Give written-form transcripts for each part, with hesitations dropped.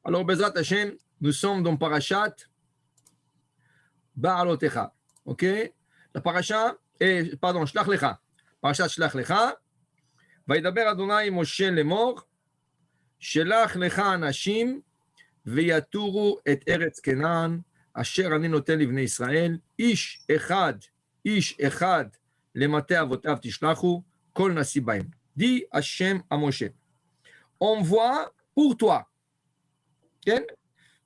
Alors, Bezrat Hashem, nous sommes dans Parashat Ba'alotecha. Ok? La Parashat, Shlach Lecha. Parashat Shlach Lecha. וידבר אדוני משה לאמור, שלח לך אנשים ויתורו את ארץ כנען, אשר אני נותן לבני ישראל, איש אחד למטה אבותיו תשלחו, כל נשיא בהם. dit Hashem à Moshe. Envoie pour toi. Okay?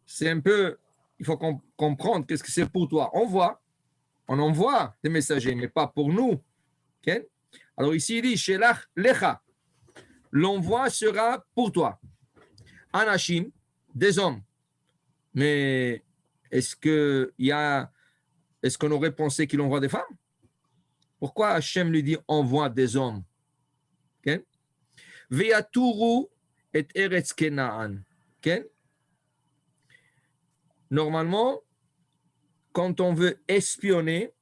C'est un peu, il faut comprendre qu'est-ce que c'est pour toi. On envoie des messagers, mais pas pour nous. Okay? Alors ici, il dit, Shelach Lecha. L'envoi sera pour toi. Anashim, des hommes. Mais est-ce qu'on aurait pensé qu'il envoie des femmes? Pourquoi Hachem lui dit envoie des hommes? Okay? Ve'yaturu et eretz Kenaan. Okay? Normalement, quand on veut espionner,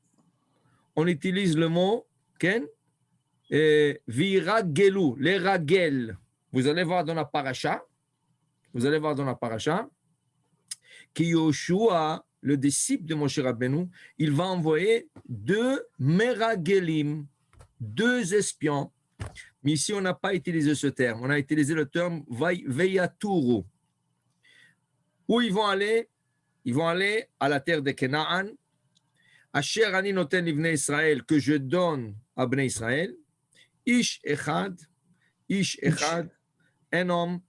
on utilise le mot Ken, Viragelu, les ragel. Vous allez voir dans la paracha, que Yoshua, le disciple de Moshe Rabbeinu, il va envoyer 2 meragelim, 2 espions. Mais ici, on n'a pas utilisé ce terme. On a utilisé le terme Veyaturu. Où ils vont aller? Ils vont aller à la terre de Canaan. Asher ani noten livnei Israël, que je donne à Bnei Israël. Ish echad, un homme,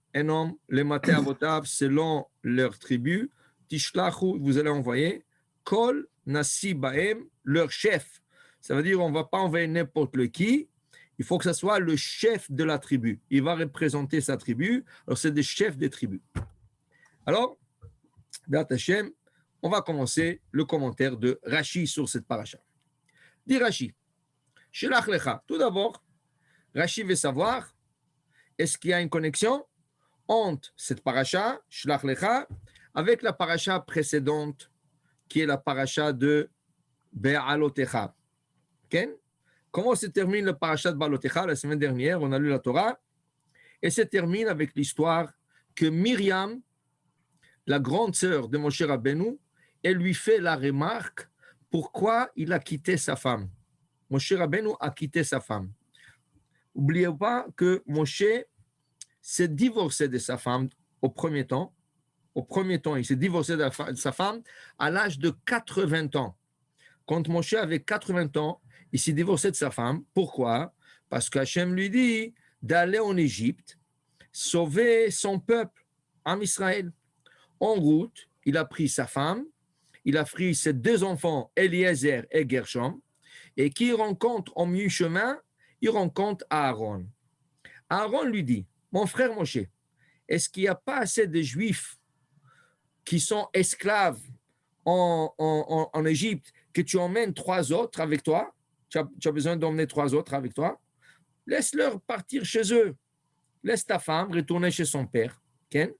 les maté avotav, selon leur tribu. Tishlachu, vous allez envoyer. Kol nasi baem, leur chef. Ça veut dire on ne va pas envoyer n'importe qui. Il faut que ce soit le chef de la tribu. Il va représenter sa tribu. Alors, c'est des chefs des tribus. Alors, Be'at Hashem, on va commencer le commentaire de Rashi sur cette paracha. Dit Rashi, Shelach Lecha. Tout d'abord, Rashi veut savoir, est-ce qu'il y a une connexion entre cette paracha, Shelach Lecha, avec la paracha précédente, qui est la paracha de Be'alotecha. Okay? Comment se termine le parasha de Be'alotecha? La semaine dernière, on a lu la Torah, et se termine avec l'histoire que Myriam, la grande sœur de Moshe Rabbeinu, elle lui fait la remarque pourquoi il a quitté sa femme. Moshe Rabbeinu a quitté sa femme. N'oubliez pas que Moshe s'est divorcé de sa femme au premier temps. Il s'est divorcé de sa femme à l'âge de 80 ans. Quand Moshe avait 80 ans, il s'est divorcé de sa femme. Pourquoi? Parce qu'Hachem lui dit d'aller en Égypte, sauver son peuple, en Israël. En route, il a pris sa femme, il a pris ses 2 enfants, Eliezer et Gershom, et qui rencontre en mi-chemin, il rencontre Aaron. Aaron lui dit, mon frère Moshe, est-ce qu'il n'y a pas assez de Juifs qui sont esclaves en Égypte que tu emmènes 3 autres avec toi? Tu as besoin d'emmener 3 autres avec toi? Laisse-leur partir chez eux. Laisse ta femme retourner chez son père. Okay?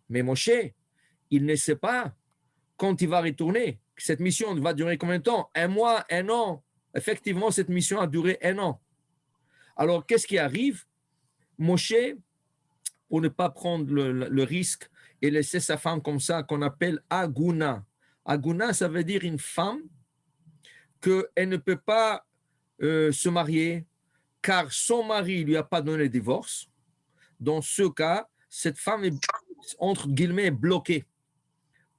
Mais Moshe, il ne sait pas quand il va retourner. Cette mission va durer combien de temps? 1 mois, 1 an. Effectivement, cette mission a duré 1 an. Alors, qu'est-ce qui arrive? Moshe, pour ne pas prendre le risque et laisser sa femme comme ça, qu'on appelle Aguna. Aguna, ça veut dire une femme qu'elle ne peut pas se marier car son mari ne lui a pas donné le divorce. Dans ce cas, cette femme est, entre guillemets, bloquée.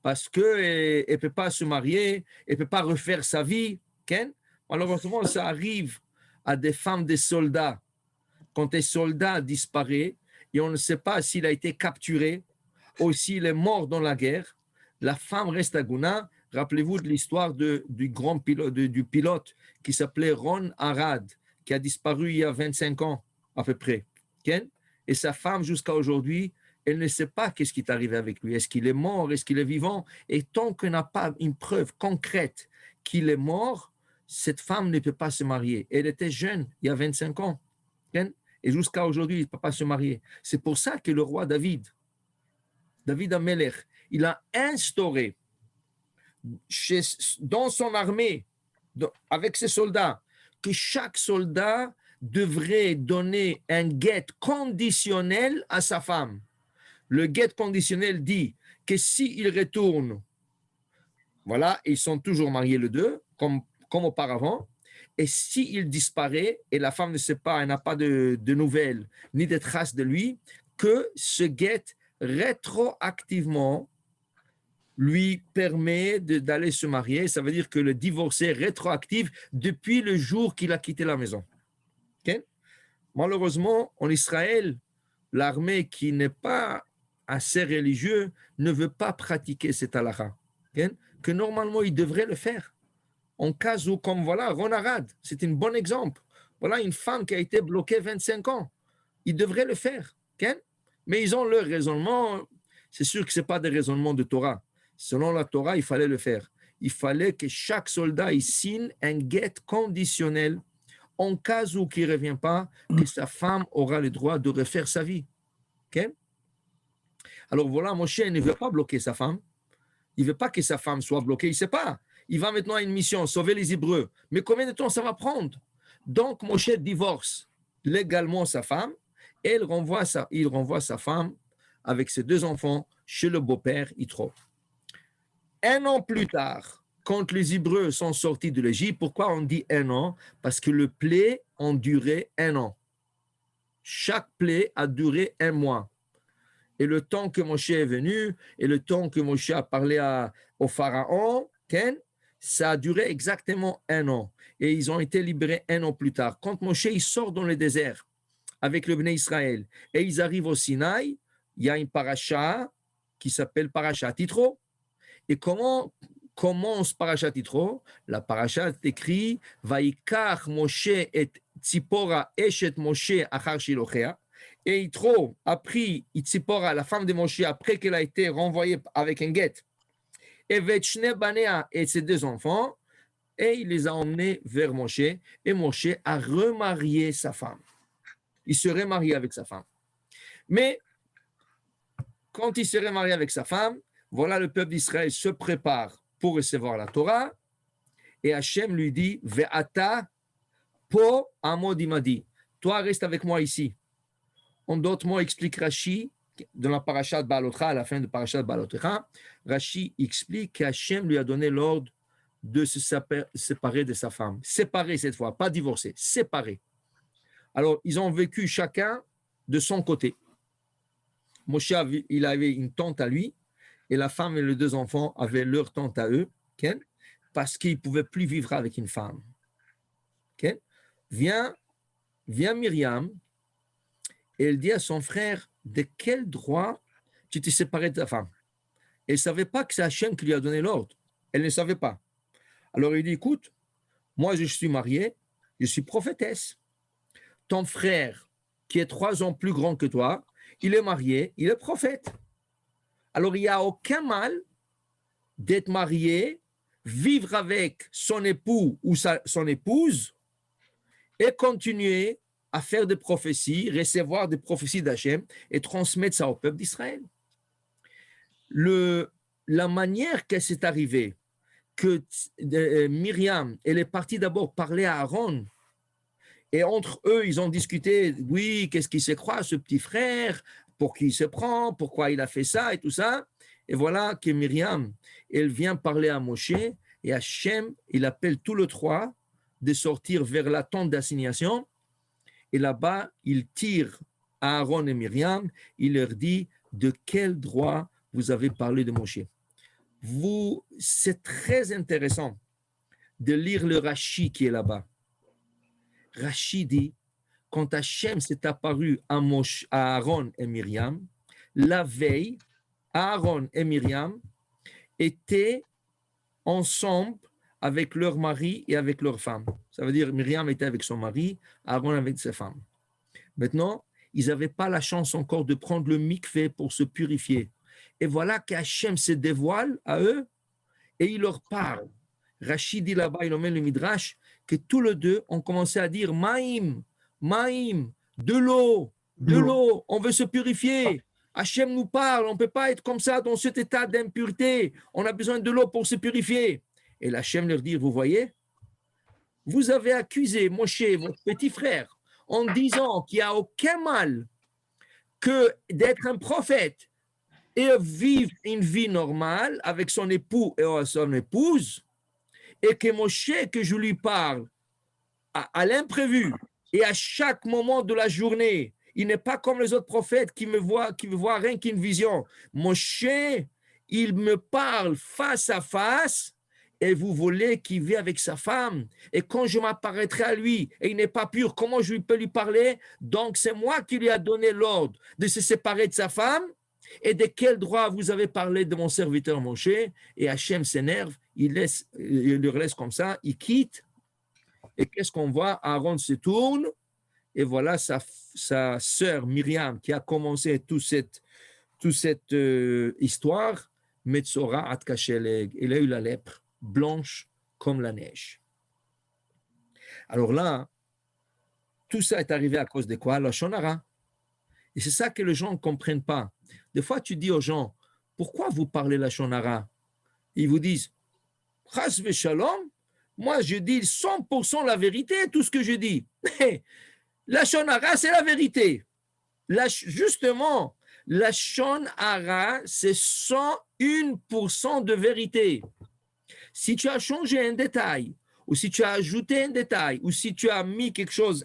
Parce qu'elle ne peut pas se marier, elle ne peut pas refaire sa vie. Okay? Malheureusement, ça arrive à des femmes des soldats. Quand un soldat disparaît et on ne sait pas s'il a été capturé ou s'il est mort dans la guerre, la femme reste à Gouna. Rappelez-vous de l'histoire du grand pilote, du pilote qui s'appelait Ron Arad, qui a disparu il y a 25 ans à peu près. Okay? Et sa femme, jusqu'à aujourd'hui, elle ne sait pas qu'est-ce qui est arrivé avec lui. Est-ce qu'il est mort? Est-ce qu'il est vivant? Et tant qu'on n'a pas une preuve concrète qu'il est mort, cette femme ne peut pas se marier. Elle était jeune, il y a 25 ans. Et jusqu'à aujourd'hui, il ne peut pas se marier. C'est pour ça que le roi David Amelech, il a instauré dans son armée, avec ses soldats, que chaque soldat devrait donner un guet conditionnel à sa femme. Le get conditionnel dit que s'ils retournent, voilà, ils sont toujours mariés les deux, comme auparavant. Et s'il disparaît et la femme ne sait pas, elle n'a pas de nouvelles ni de traces de lui, que ce get rétroactivement lui permet d'aller se marier. Ça veut dire que le divorce est rétroactif depuis le jour qu'il a quitté la maison. Okay? Malheureusement, en Israël, l'armée qui n'est pas assez religieux ne veut pas pratiquer cet halakha, okay? Que normalement il devrait le faire. En cas où, comme voilà, Ron Arad, c'est un bon exemple. Voilà une femme qui a été bloquée 25 ans. Ils devraient le faire. Okay? Mais ils ont leur raisonnement. C'est sûr que ce n'est pas des raisonnements de Torah. Selon la Torah, il fallait le faire. Il fallait que chaque soldat il signe un get conditionnel en cas où il ne revient pas, que sa femme aura le droit de refaire sa vie. Okay? Alors voilà, Moshe ne veut pas bloquer sa femme. Il ne veut pas que sa femme soit bloquée. Il ne sait pas. Il va maintenant à une mission, sauver les Hébreux. Mais combien de temps ça va prendre? Donc, Moshe divorce légalement sa femme et il renvoie sa femme avec ses deux enfants chez le beau-père Yitro. Un an plus tard, quand les Hébreux sont sortis de l'Égypte, pourquoi on dit un an? Parce que le plaie a duré un an. Chaque plaie a duré un mois. Et le temps que Moshe est venu, et le temps que Moshe a parlé au pharaon, ça a duré exactement un an. Et ils ont été libérés un an plus tard. Quand Moshe il sort dans le désert avec le Bnei Israël, et ils arrivent au Sinaï, il y a une paracha qui s'appelle Parashat Yitro. Et comment commence Parashat Yitro? La paracha est écrite Vaikach Moshe et Tzipora eshet Moshe achar shilochea. Et Yitro a pris Tzipora, la femme de Moshe, après qu'elle a été renvoyée avec un guet, et Vetchne Banea et ses deux enfants, et il les a emmenés vers Moshe, et Moshe a remarié sa femme. Il se remarié avec sa femme. Mais quand il se remarié avec sa femme, voilà, le peuple d'Israël se prépare pour recevoir la Torah, et Hachem lui dit Ve'ata po amod imadi. Toi, reste avec moi ici. En d'autres mots, explique Rashi, dans la parashat Baalotcha, à la fin de parashat Baalotcha, Rashi explique qu'Hachem lui a donné l'ordre de se séparer de sa femme. Séparer cette fois, pas divorcer, séparer. Alors, ils ont vécu chacun de son côté. Moshe, il avait une tante à lui, et la femme et les deux enfants avaient leur tante à eux, okay? Parce qu'ils ne pouvaient plus vivre avec une femme. Okay? Vient Myriam, et elle dit à son frère, de quel droit tu t'es séparé de ta femme? Elle ne savait pas que c'est Hachem qui lui a donné l'ordre. Elle ne savait pas. Alors il dit, écoute, moi je suis mariée, je suis prophétesse. Ton frère, qui est 3 ans plus grand que toi, il est marié, il est prophète. Alors il n'y a aucun mal d'être marié, vivre avec son époux ou son épouse et continuer à faire des prophéties, recevoir des prophéties d'Hachem et transmettre ça au peuple d'Israël. La manière que c'est arrivé, que Myriam, elle est partie d'abord parler à Aaron, et entre eux, ils ont discuté, oui, qu'est-ce qu'il se croit, ce petit frère, pour qui il se prend, pourquoi il a fait ça et tout ça. Et voilà que Myriam, elle vient parler à Moshe, et Hachem, il appelle tous les trois de sortir vers la tente d'assignation. Et là-bas, il tire Aaron et Myriam, il leur dit de quel droit vous avez parlé de Moshe. C'est très intéressant de lire le Rashi qui est là-bas. Rashi dit, quand Hachem s'est apparu à Aaron et Myriam, la veille, Aaron et Myriam étaient ensemble avec leur mari et avec leur femme. Ça veut dire Myriam était avec son mari, Aaron avec sa femme. Maintenant, ils n'avaient pas la chance encore de prendre le mikvé pour se purifier. Et voilà qu'Hachem se dévoile à eux et il leur parle. Rachid dit là-bas, il emmène le Midrash, que tous les deux ont commencé à dire Maïm, Maïm, de l'eau, on veut se purifier. Hachem nous parle, on ne peut pas être comme ça dans cet état d'impureté. On a besoin de l'eau pour se purifier. Et Hachem leur dit, vous voyez, vous avez accusé Moshe, votre petit frère, en disant qu'il n'y a aucun mal que d'être un prophète, et vivre une vie normale avec son époux et son épouse, et que Moshe, que je lui parle à l'imprévu et à chaque moment de la journée, il n'est pas comme les autres prophètes qui me voient rien qu'une vision. Moshe, il me parle face à face, et vous voulez qu'il vive avec sa femme. Et quand je m'apparaîtrai à lui et il n'est pas pur, comment je peux lui parler? Donc c'est moi qui lui a donné l'ordre de se séparer de sa femme. Et de quel droit vous avez parlé de mon serviteur Moshe? Et Hachem s'énerve, il le laisse comme ça, il quitte. Et qu'est-ce qu'on voit? Aaron se tourne, et voilà sa sœur Myriam qui a commencé toute cette histoire. Metzora at kasheleg, elle a eu la lèpre, blanche comme la neige. Alors là, tout ça est arrivé à cause de quoi? La shonara. Et c'est ça que les gens ne comprennent pas. Des fois, tu dis aux gens, pourquoi vous parlez la shonara? Ils vous disent, chas v'shalom, moi je dis 100% la vérité, tout ce que je dis. La shonara, c'est la vérité. Justement, la shonara, c'est 101% de vérité. Si tu as changé un détail, ou si tu as ajouté un détail, ou si tu as mis quelque chose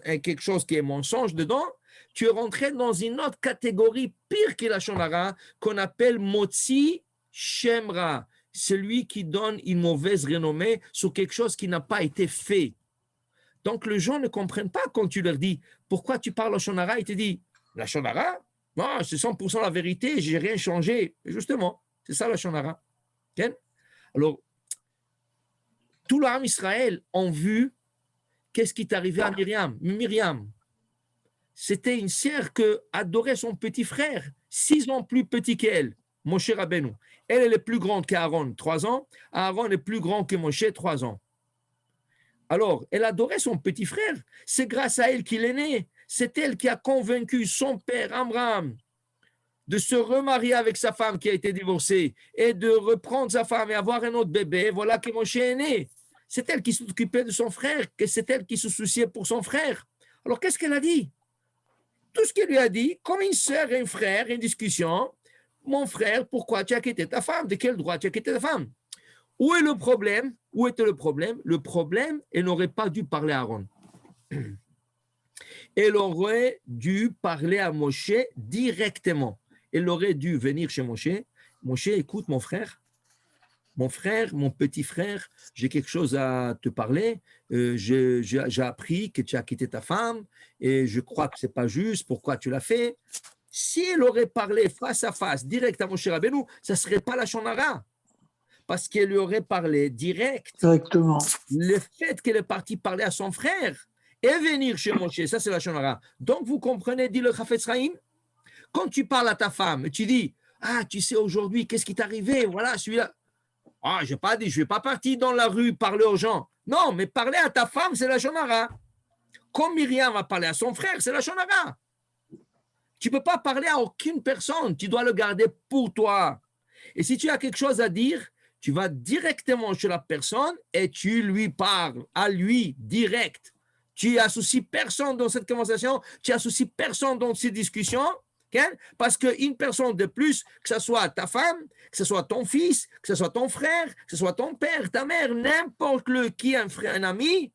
qui est mensonge dedans, tu es rentré dans une autre catégorie pire que la shonara, qu'on appelle motzi shemra, celui qui donne une mauvaise renommée sur quelque chose qui n'a pas été fait. Donc, les gens ne comprennent pas quand tu leur dis pourquoi tu parles au shonara. Ils te disent la shonara, non, c'est 100% la vérité, je n'ai rien changé. Justement, c'est ça la shonara. Okay? Alors, tout l'âme Israël ont vu qu'est-ce qui est arrivé à Myriam. Myriam, c'était une sœur qui adorait son petit frère, 6 ans plus petit qu'elle, Moshe Rabbeinu. Elle est plus grande qu'Aaron, 3 ans. Aaron est plus grand que Moshe, 3 ans. Alors, elle adorait son petit frère. C'est grâce à elle qu'il est né. C'est elle qui a convaincu son père, Amram, de se remarier avec sa femme qui a été divorcée et de reprendre sa femme et avoir un autre bébé. Voilà que Moshe est né. C'est elle qui s'occupait de son frère, que c'est elle qui se souciait pour son frère. Alors, qu'est-ce qu'elle a dit? Tout ce qu'elle lui a dit, comme une sœur et un frère, une discussion. Mon frère, pourquoi tu as quitté ta femme? De quel droit tu as quitté ta femme? Où est le problème? Où était le problème? Le problème, elle n'aurait pas dû parler à Aaron. Elle aurait dû parler à Moshe directement. Elle aurait dû venir chez Moshe. Moshe, écoute, mon frère, mon petit frère, j'ai quelque chose à te parler. J'ai appris que tu as quitté ta femme et je crois que ce n'est pas juste. Pourquoi tu l'as fait? Si elle aurait parlé face à face, direct à Moshe Rabbeinu, ça ne serait pas la shonara. Parce qu'elle lui aurait parlé direct. Directement. Le fait qu'elle est partie parler à son frère et venir chez Moshe, ça c'est la shonara. Donc vous comprenez, dit le Chafetz Chaim, quand tu parles à ta femme, tu dis, ah, tu sais aujourd'hui, qu'est-ce qui t'est arrivé? Voilà, celui-là. Ah, je n'ai pas dit, je ne vais pas partir dans la rue parler aux gens. Non, mais parler à ta femme, c'est la shonara. Comme Myriam va parler à son frère, c'est la shonara. Tu ne peux pas parler à aucune personne, tu dois le garder pour toi. Et si tu as quelque chose à dire, tu vas directement chez la personne et tu lui parles à lui direct. Tu n'associes personne dans cette conversation, tu n'associes personne dans ces discussions, okay? Parce qu'une personne de plus, que ce soit ta femme, que ce soit ton fils, que ce soit ton frère, que ce soit ton père, ta mère, n'importe qui, un frère, un ami,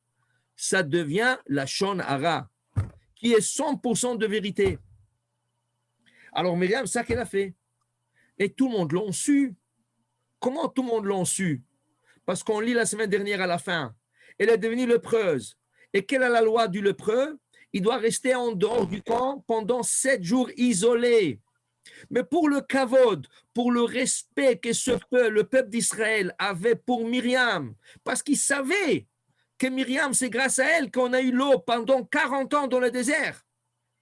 ça devient la shonara, qui est 100% de vérité. Alors Myriam, c'est ça qu'elle a fait. Et tout le monde l'a su. Comment tout le monde l'a su? Parce qu'on lit la semaine dernière à la fin. Elle est devenue lépreuse. Et quelle est la loi du lépreux? Il doit rester en dehors du camp pendant 7 jours isolé. Mais pour le kavod, pour le respect que le peuple d'Israël avait pour Myriam, parce qu'il savait que Myriam, c'est grâce à elle qu'on a eu l'eau pendant 40 ans dans le désert.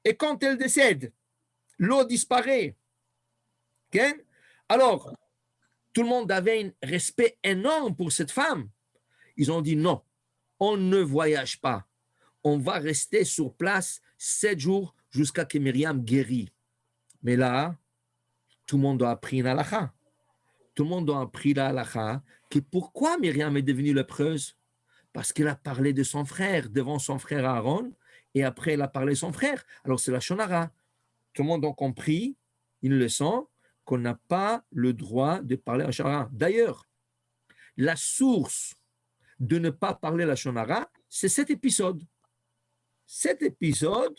Et quand elle décède, l'eau disparaît. Okay? Alors, tout le monde avait un respect énorme pour cette femme. Ils ont dit non, on ne voyage pas. On va rester sur place 7 jours jusqu'à ce que Myriam guérit. Mais là, tout le monde a appris une halakha. Tout le monde a appris la halakha que pourquoi Myriam est devenue lépreuse? Parce qu'elle a parlé de son frère devant son frère Aaron et après elle a parlé de son frère. Alors c'est la shonara. Tout le monde a compris une leçon qu'on n'a pas le droit de parler la Shonara. D'ailleurs, la source de ne pas parler la Shonara, c'est cet épisode. Cet épisode,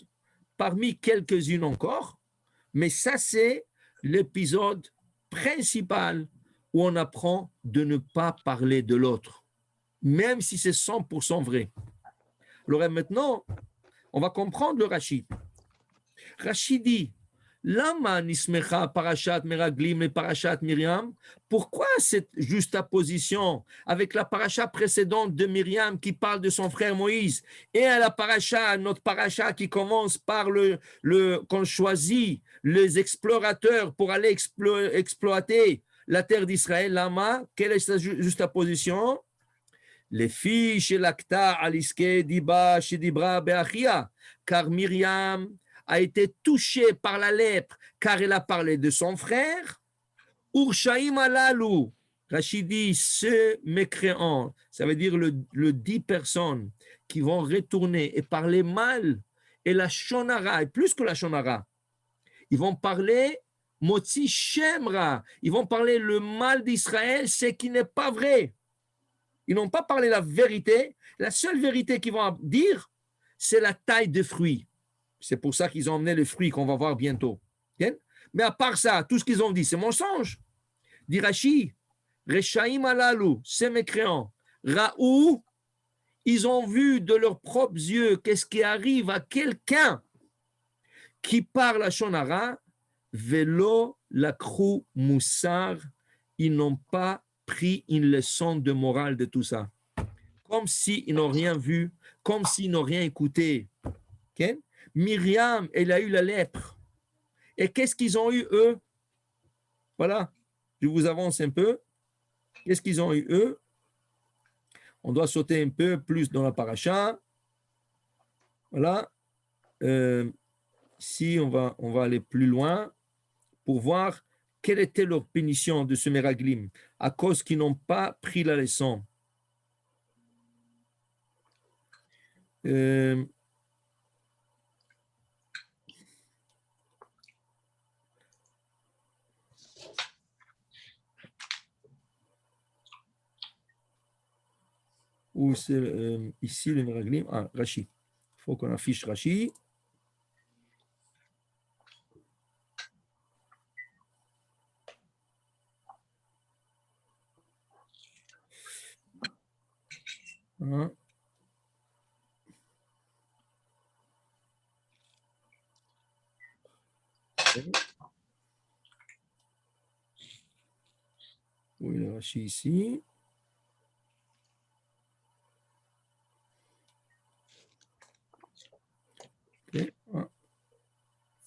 parmi quelques-unes encore, mais ça, c'est l'épisode principal où on apprend de ne pas parler de l'autre, même si c'est 100% vrai. Alors maintenant, on va comprendre le Rashi. Rashi dit, Lama nismecha parashat meraglim et parashat Miriam. Pourquoi cette juxtaposition avec la paracha précédente de Myriam qui parle de son frère Moïse et à la paracha, notre paracha qui commence par qu'on choisit les explorateurs pour aller exploiter la terre d'Israël. Lama, quelle est cette juxtaposition? Les filles chez l'Akta aliske diba chez Dibra beachia, car Myriam a été touchée par la lèpre, car elle a parlé de son frère. Urshaim alalu, Rachid dit, ce mécréant, ça veut dire le 10 personnes qui vont retourner et parler mal, et la shonara, et plus que la shonara, ils vont parler motzi shemra, ils vont parler le mal d'Israël, ce qui n'est pas vrai. Ils n'ont pas parlé la vérité. La seule vérité qu'ils vont dire, c'est la taille des fruits. C'est pour ça qu'ils ont emmené les fruits qu'on va voir bientôt. Mais à part ça, tout ce qu'ils ont dit, c'est mensonge. Dit Rashi, Rechaim alalu, ces mécréants, Raou, ils ont vu de leurs propres yeux qu'est-ce qui arrive à quelqu'un qui parle à Shonara, Velo lakru moussar, ils n'ont pas pris une leçon de morale de tout ça. Comme s'ils n'ont rien vu, comme s'ils n'ont rien écouté. Okay? Myriam, elle a eu la lèpre. Et qu'est-ce qu'ils ont eu, eux? Voilà, je vous avance un peu. Qu'est-ce qu'ils ont eu, eux? On doit sauter un peu plus dans la paracha. Voilà. Si on va aller plus loin pour voir quelle était leur punition de ce Meraglim à cause qu'ils n'ont pas pris la leçon. Où c'est ici le Meraglim? Ah, Rashi. Il faut qu'on affiche Rashi. Hein? Oui, le Rashi ici. Okay. Ah.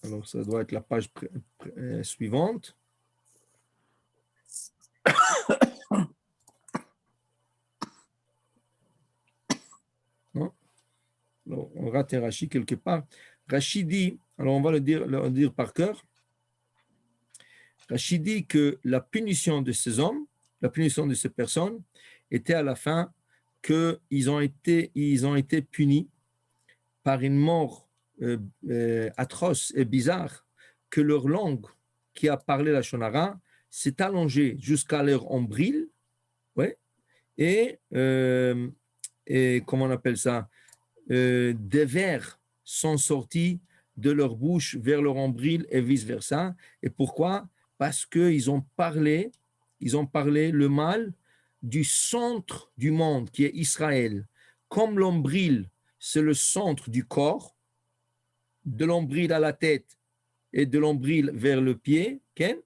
Alors, ça doit être la page suivante. Non? Alors, on rate un Rashi quelque part. Rashi dit, alors on va le dire par cœur. Rashi dit que la punition de ces hommes, la punition de ces personnes, était à la fin qu'ils ont été punis par une mort atroce et bizarre, que leur langue qui a parlé la Shonara s'est allongée jusqu'à leur ombril, ouais, et comment on appelle ça, des vers sont sortis de leur bouche vers leur ombril et vice-versa. Et pourquoi? Parce qu'ils ont parlé le mal du centre du monde qui est Israël. Comme l'ombril, c'est le centre du corps, de l'ombril à la tête et de l'ombril vers le pied. Okay?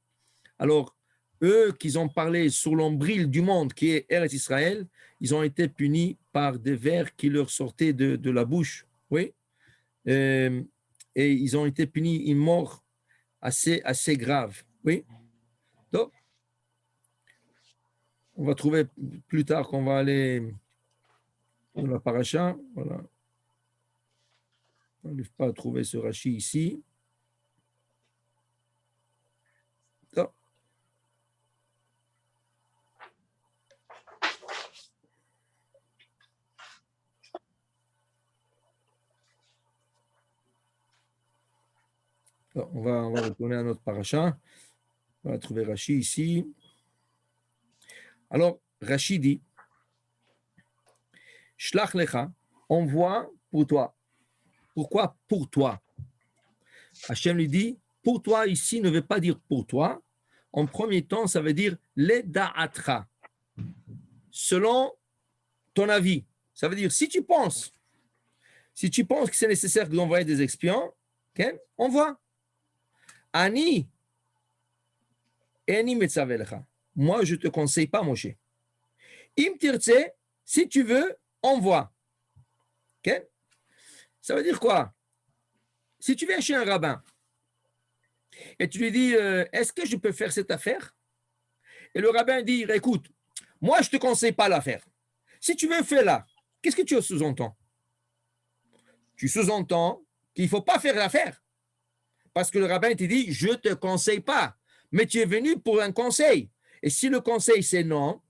Alors, eux qui ont parlé sur l'ombril du monde qui est Eretz Israël, ils ont été punis par des vers qui leur sortaient de la bouche. Oui. Et ils ont été punis une mort assez grave. Oui. Donc, on va trouver plus tard qu'on va aller dans la paracha. Voilà. On n'arrive pas à trouver ce Rashi ici. Donc, on va retourner à notre paracha. On va trouver Rashi ici. Alors, Rashi dit, Shlach lecha, envoie pour toi. Pourquoi pour toi? Hachem lui dit, pour toi ici ne veut pas dire pour toi. En premier temps, ça veut dire le da'atra. Selon ton avis. Ça veut dire, si tu penses que c'est nécessaire d'envoyer des espions, okay, envoie. Ani, eni metzaveh lecha. Moi, je ne te conseille pas, Moshe. Im tirtse, si tu veux, envoie. Okay? Ça veut dire quoi? Si tu viens chez un rabbin et tu lui dis, est-ce que je peux faire cette affaire? Et le rabbin dit, écoute, moi, je ne te conseille pas l'affaire. Si tu veux, fais-la. Qu'est-ce que tu sous-entends? Tu sous-entends qu'il ne faut pas faire l'affaire. Parce que le rabbin te dit, je ne te conseille pas. Mais tu es venu pour un conseil. Et si le conseil, c'est non,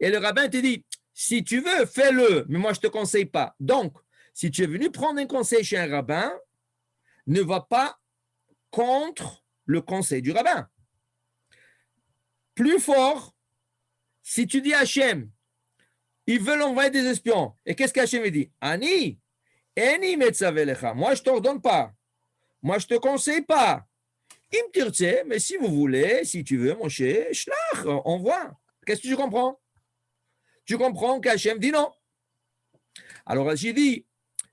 et le rabbin te dit, si tu veux, fais-le, mais moi, je ne te conseille pas. Donc, si tu es venu prendre un conseil chez un rabbin, ne va pas contre le conseil du rabbin. Plus fort, si tu dis à Hachem, ils veulent envoyer des espions. Et qu'est-ce qu'Hachem dit? Ani, eni metzaveh lecha. Moi, je ne t'ordonne pas. Moi, je ne te conseille pas. Im tirtse, mais si vous voulez, si tu veux, mon cher, shlach, envoie. Qu'est-ce que tu comprends? Tu comprends qu'Hachem dit non. Alors, j'ai dit,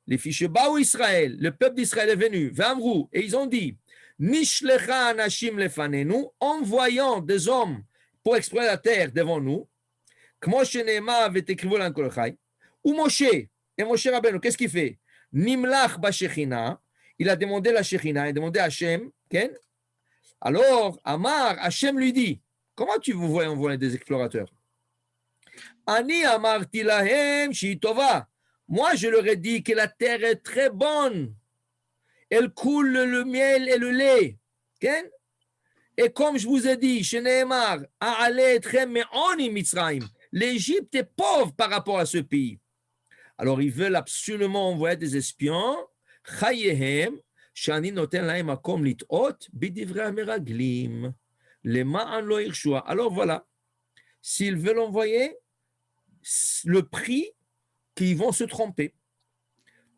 les fiches Baou Israël, le peuple d'Israël est venu, Vamrou, et ils ont dit, Nishlecha anashim lefanenu, envoyant des hommes pour explorer la terre devant nous, Kmo sheneema avait écrit l'ankolchai, ou Moshe, et Moshe Rabbeinu, qu'est-ce qu'il fait? Nimlach bashechina, il a demandé la Shechina, il a demandé à Hachem, Ken? Alors, Amar, Hachem lui dit, comment tu vous vois envoyer des explorateurs? Ani amarti lahem shi tova. Moi, je leur ai dit que la terre est très bonne. Elle coule le miel et le lait. Okay? Et comme je vous ai dit, chez Nehemar, l'Égypte est pauvre par rapport à ce pays. Alors, ils veulent absolument envoyer des espions. Chayehem, shani noten lahem makom lit'ot, bidivre meraglim. Les ma'an lo irshua. Alors voilà, s'ils veulent envoyer, le prix qu'ils vont se tromper.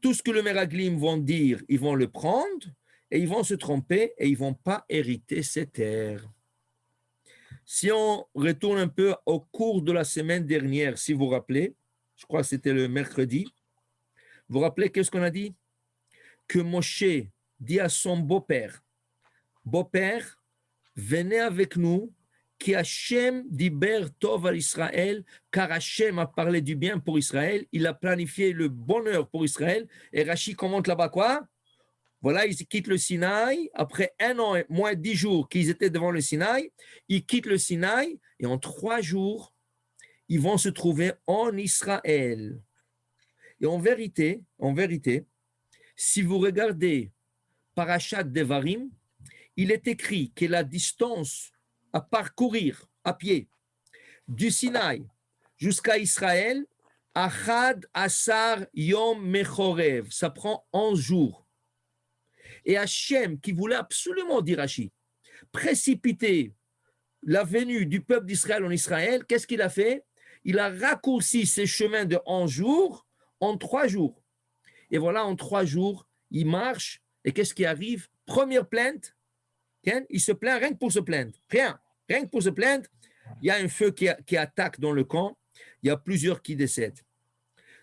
Tout ce que le Meraglim vont dire, ils vont le prendre et ils vont se tromper et ils ne vont pas hériter ces terres. Si on retourne un peu au cours de la semaine dernière, si vous vous rappelez, je crois que c'était le mercredi, vous vous rappelez qu'est-ce qu'on a dit? Que Moshe dit à son beau-père, beau-père, venez avec nous, qui Hachem diber tov à Israël, car Hachem a parlé du bien pour Israël, il a planifié le bonheur pour Israël, et Rashi commente là-bas quoi? Voilà, ils quittent le Sinaï, après 1 an, moins 10 jours qu'ils étaient devant le Sinaï, ils quittent le Sinaï, et en 3 jours, ils vont se trouver en Israël. Et en vérité, si vous regardez Parashat Devarim, il est écrit que la distance à parcourir à pied du Sinaï jusqu'à Israël, Achad Asar Yom Mechorev, ça prend 11 jours. Et Hachem, qui voulait absolument, dit Rashi, précipiter la venue du peuple d'Israël en Israël, qu'est-ce qu'il a fait? Il a raccourci ses chemins de 11 jours en 3 jours. Et voilà, en 3 jours, il marche, et qu'est-ce qui arrive? Première plainte, il se plaint rien que pour se plaindre, rien que pour se plaindre, il y a un feu qui attaque dans le camp, il y a plusieurs qui décèdent.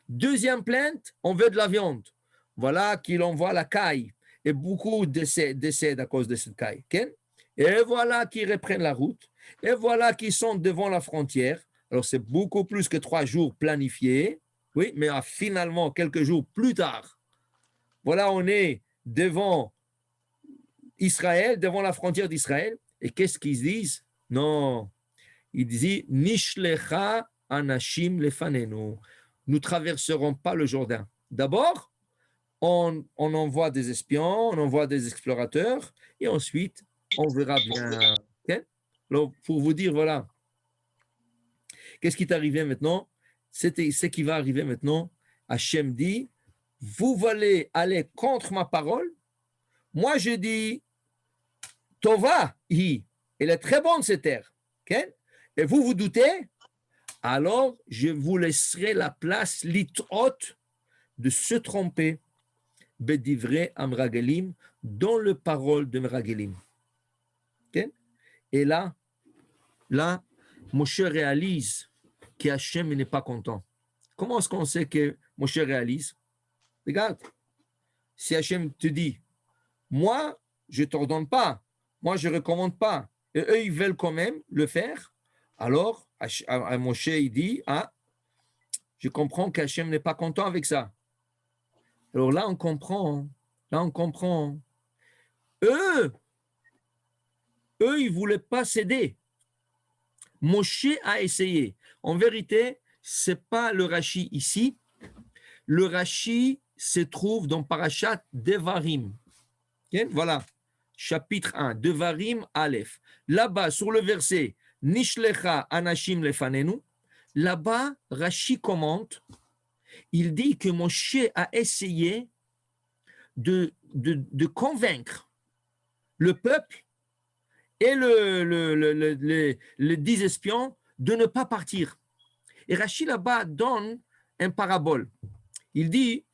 Deuxième plainte, on veut de la viande. Voilà qu'il envoie la caille et beaucoup décèdent à cause de cette caille. Et voilà qu'ils reprennent la route et voilà qu'ils sont devant la frontière. Alors c'est beaucoup plus que 3 jours planifiés, oui, mais finalement quelques jours plus tard, voilà, on est devant Israël, devant la frontière d'Israël. Et qu'est-ce qu'ils disent? Non, ils disent Nishlecha anashim lefanenu. Nous ne traverserons pas le Jourdain. D'abord, on envoie des espions, on envoie des explorateurs, et ensuite, on verra bien. Okay? Alors, pour vous dire, voilà, qu'est-ce qui est arrivé maintenant? C'est ce qui va arriver maintenant. Hachem dit, vous voulez aller contre ma parole? Moi, je dis, Tova hi, Elle est très bonne, cette terre. Okay? Et vous, vous doutez? Alors, je vous laisserai la place litot de se tromper, bedivre amragelim, dans le parole de Meragelim. Okay? Et là, Moshe réalise que Hachem n'est pas content. Comment est-ce qu'on sait que Moshe réalise? Regarde, si Hachem te dit, moi, je ne t'ordonne pas, moi, je ne recommande pas, et eux, ils veulent quand même le faire, alors, à Moshe, il dit, ah, je comprends qu'Hachem n'est pas content avec ça. Alors là, on comprend. Eux, ils ne voulaient pas céder. Moshe a essayé. En vérité, ce n'est pas le Rashi ici. Le Rashi se trouve dans Parashat Devarim. Okay? Voilà, chapitre 1, Devarim Aleph. Là-bas, sur le verset Nishlecha Anashim Lefanenu, là-bas, Rashi commente, il dit que Moshe a essayé de convaincre le peuple et les 10 espions de ne pas partir. Et Rashi là-bas donne un parabole. Il dit,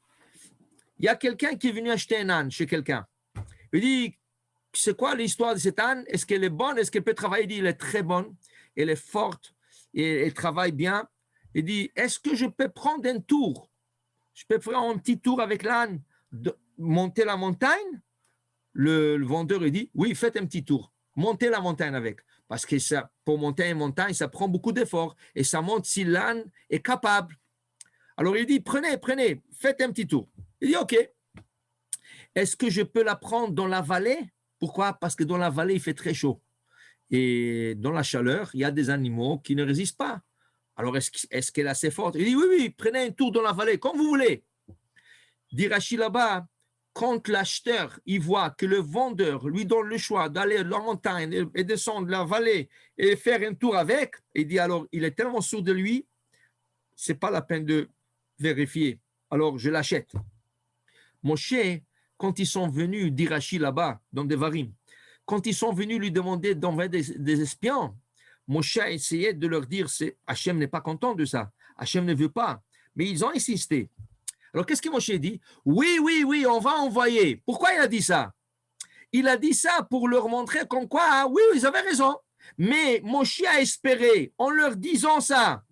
il y a quelqu'un qui est venu acheter un âne chez quelqu'un. Il dit, c'est quoi l'histoire de cet âne? Est-ce qu'elle est bonne? Est-ce qu'elle peut travailler? Il dit, elle est très bonne, elle est forte, et elle travaille bien. Il dit, est-ce que je peux prendre un tour? Je peux faire un petit tour avec l'âne, monter la montagne? Le vendeur, il dit, oui, faites un petit tour. Montez la montagne avec. Parce que ça, pour monter une montagne, ça prend beaucoup d'efforts. Et ça monte si l'âne est capable. Alors, il dit, prenez, faites un petit tour. Il dit, OK. Est-ce que je peux la prendre dans la vallée? Pourquoi? Parce que dans la vallée, il fait très chaud. Et dans la chaleur, il y a des animaux qui ne résistent pas. Alors, est-ce qu'elle est assez forte? Il dit, oui, prenez un tour dans la vallée, comme vous voulez. Dit Rashi là-bas, quand l'acheteur, il voit que le vendeur lui donne le choix d'aller dans la montagne et descendre la vallée et faire un tour avec, il dit alors, il est tellement sûr de lui, c'est pas la peine de vérifier. Alors, je l'achète. Moshe, quand ils sont venus, dit Rashi là-bas, dans Devarim, quand ils sont venus lui demander d'envoyer des espions, Moshe a essayé de leur dire, Hachem n'est pas content de ça, Hachem ne veut pas, mais ils ont insisté. Alors, qu'est-ce que Moshe dit? Oui, on va envoyer. Pourquoi il a dit ça? Il a dit ça pour leur montrer comme quoi, oui, ils avaient raison. Mais Moshe a espéré, en leur disant ça,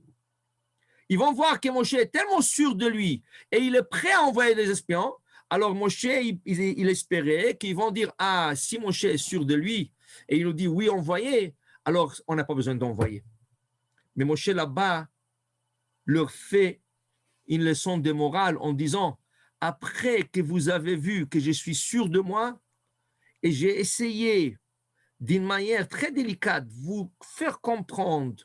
ils vont voir que Moshe est tellement sûr de lui et il est prêt à envoyer des espions. Alors, Moshe, il espérait qu'ils vont dire, ah, si Moshe est sûr de lui et il nous dit, oui, envoyez, alors on n'a pas besoin d'envoyer. Mais Moshe, là-bas, leur fait une leçon de morale en disant, après que vous avez vu que je suis sûr de moi et j'ai essayé d'une manière très délicate vous faire comprendre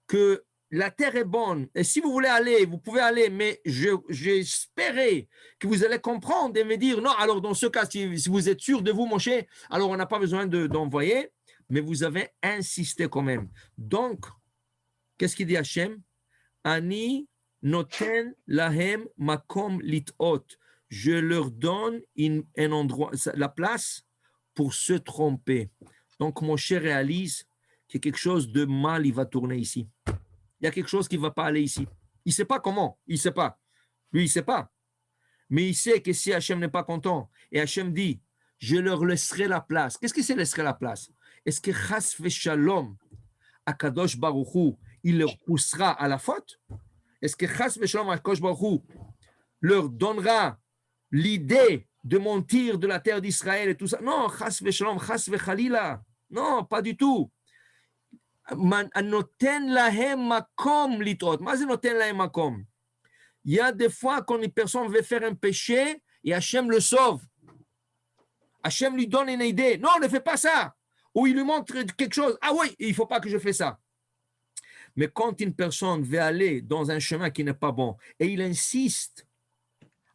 que la terre est bonne et si vous voulez aller, vous pouvez aller, mais j'espérais que vous allez comprendre et me dire, non, alors dans ce cas, si vous êtes sûr de vous, Moshe, alors on n'a pas besoin d'envoyer, mais vous avez insisté quand même. Donc, qu'est-ce qu'il dit Hachem? Ani noten lahem makom litot. Je leur donne un endroit, la place pour se tromper. Donc, Moshe réalise qu'il y a quelque chose de mal, il va tourner ici. Il y a quelque chose qui ne va pas aller ici. Il ne sait pas comment, il ne sait pas. Lui, il ne sait pas. Mais il sait que si Hachem n'est pas content, et Hachem dit, je leur laisserai la place. Qu'est-ce que c'est laisserai la place? Est-ce que Chas Veshalom, Akadosh Baruch Hu, il leur poussera à la faute? Est-ce que Chas Veshalom, Akadosh Baruch Hu, leur donnera l'idée de mentir de la terre d'Israël et tout ça? Non, Chas Veshalom, Chas Vechalila. Non, pas du tout. Noten lahem makom litot. Mais noten lahem makom. Il y a des fois quand une personne veut faire un péché et Hachem le sauve. Hachem lui donne une idée. Non, ne fais pas ça. Ou il lui montre quelque chose. Ah oui, il ne faut pas que je fasse ça. Mais quand une personne veut aller dans un chemin qui n'est pas bon et il insiste,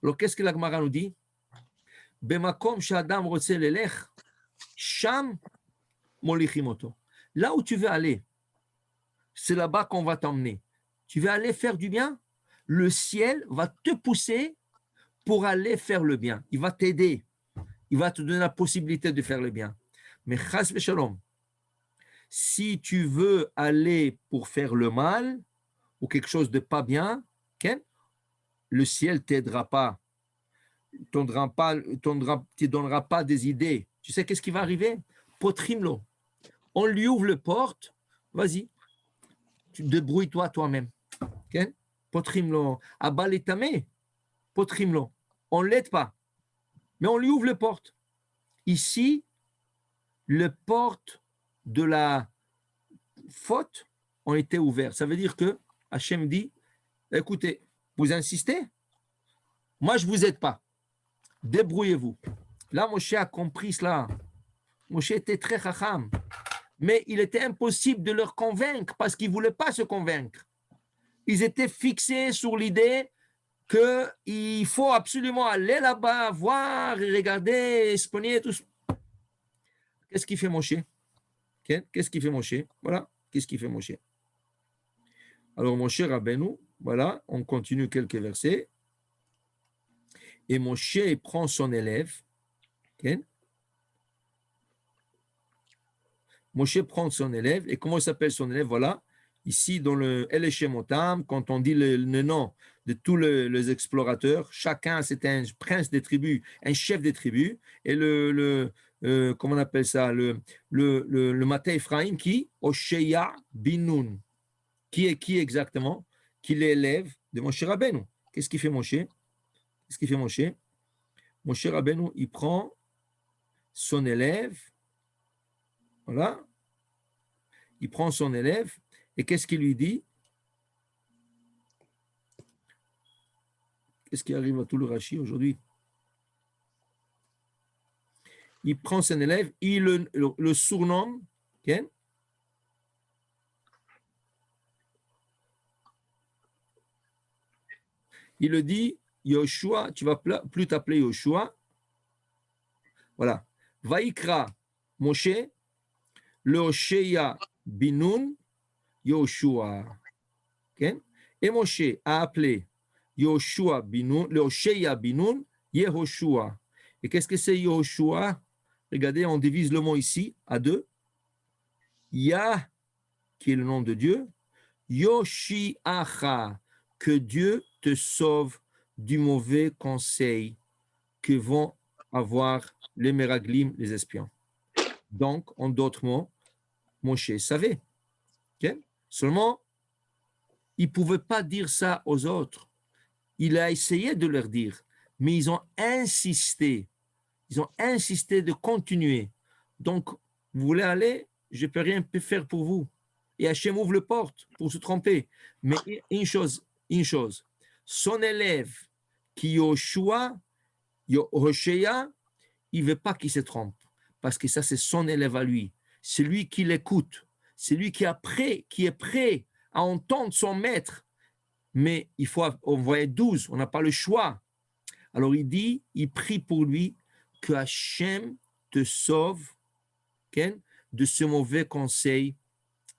alors qu'est-ce que la Gemara nous dit? Bemakom sh'adam rotze lelech, sham molichim oto. Là où tu veux aller, c'est là-bas qu'on va t'emmener. Tu veux aller faire du bien? Le ciel va te pousser pour aller faire le bien. Il va t'aider. Il va te donner la possibilité de faire le bien. Mais chas v'shalom, si tu veux aller pour faire le mal ou quelque chose de pas bien, okay, le ciel t'aidera pas, te donnera pas des idées. Tu sais qu'est-ce qui va arriver? Potrimlo. On lui ouvre la porte, vas-y, tu débrouille-toi toi-même. Okay? Potrimlo. Abaletame, potrimlo. On ne l'aide pas, mais on lui ouvre les portes. Ici, les portes de la faute ont été ouvertes. Ça veut dire que Hachem dit, écoutez, vous insistez, moi je ne vous aide pas. Débrouillez-vous. Là, Moshe a compris cela. Moshe était très chacham. Mais il était impossible de leur convaincre parce qu'ils ne voulaient pas se convaincre. Ils étaient fixés sur l'idée qu'il faut absolument aller là-bas, voir, regarder, espionner, tout ça. Qu'est-ce qu'il fait Moshe? Qu'est-ce qu'il fait Moshe? Voilà, qu'est-ce qu'il fait Moshe? Alors Moshe Rabbeinu, voilà, on continue quelques versets. Et Moshe prend son élève. Moshe prend son élève. Et comment il s'appelle son élève? Voilà, ici dans le El Shemotam, quand on dit le nom de tous les explorateurs, chacun c'était un prince des tribus, un chef des tribus. Et comment on appelle ça? Le Maté Ephraim qui? Oshéa Binoun. Qui est qui exactement? Qui est l'élève de Moshe Rabbeinu. Qu'est-ce qu'il fait Moshe? Qu'est-ce qu'il fait Moshe? Moshe Rabbeinu, il prend son élève, voilà, il prend son élève, et qu'est-ce qu'il lui dit? Qu'est-ce qui arrive à tout le Rashi aujourd'hui? Il prend son élève, il le surnomme, okay? Il le dit, Yoshua, tu vas plus t'appeler Yoshua. Voilà. Vaikra Moshe, le Oshéa Binoun, Yoshua. Okay? Et Moshe a appelé Yoshua Binoun, le Oshéa Binoun, Yehoshua. Et qu'est-ce que c'est Yehoshua? Regardez, on divise le mot ici à deux. Yah, qui est le nom de Dieu. Yoshiacha, que Dieu te sauve du mauvais conseil que vont avoir les Meraglim, les espions. Donc, en d'autres mots, Moshe savait. Okay? Seulement, il ne pouvait pas dire ça aux autres. Il a essayé de leur dire, mais ils ont insisté. Ils ont insisté de continuer. Donc, vous voulez aller, je ne peux rien faire pour vous. Et Hachem ouvre la porte pour se tromper. Mais une chose, son élève qui Yoshua, Yoshea, il ne veut pas qu'il se trompe. Parce que ça, c'est son élève à lui. C'est lui qui l'écoute. C'est lui qui est prêt à entendre son maître. Mais il faut envoyer 12, on n'a pas le choix. Alors il dit, il prie pour lui que Hachem te sauve de ce mauvais conseil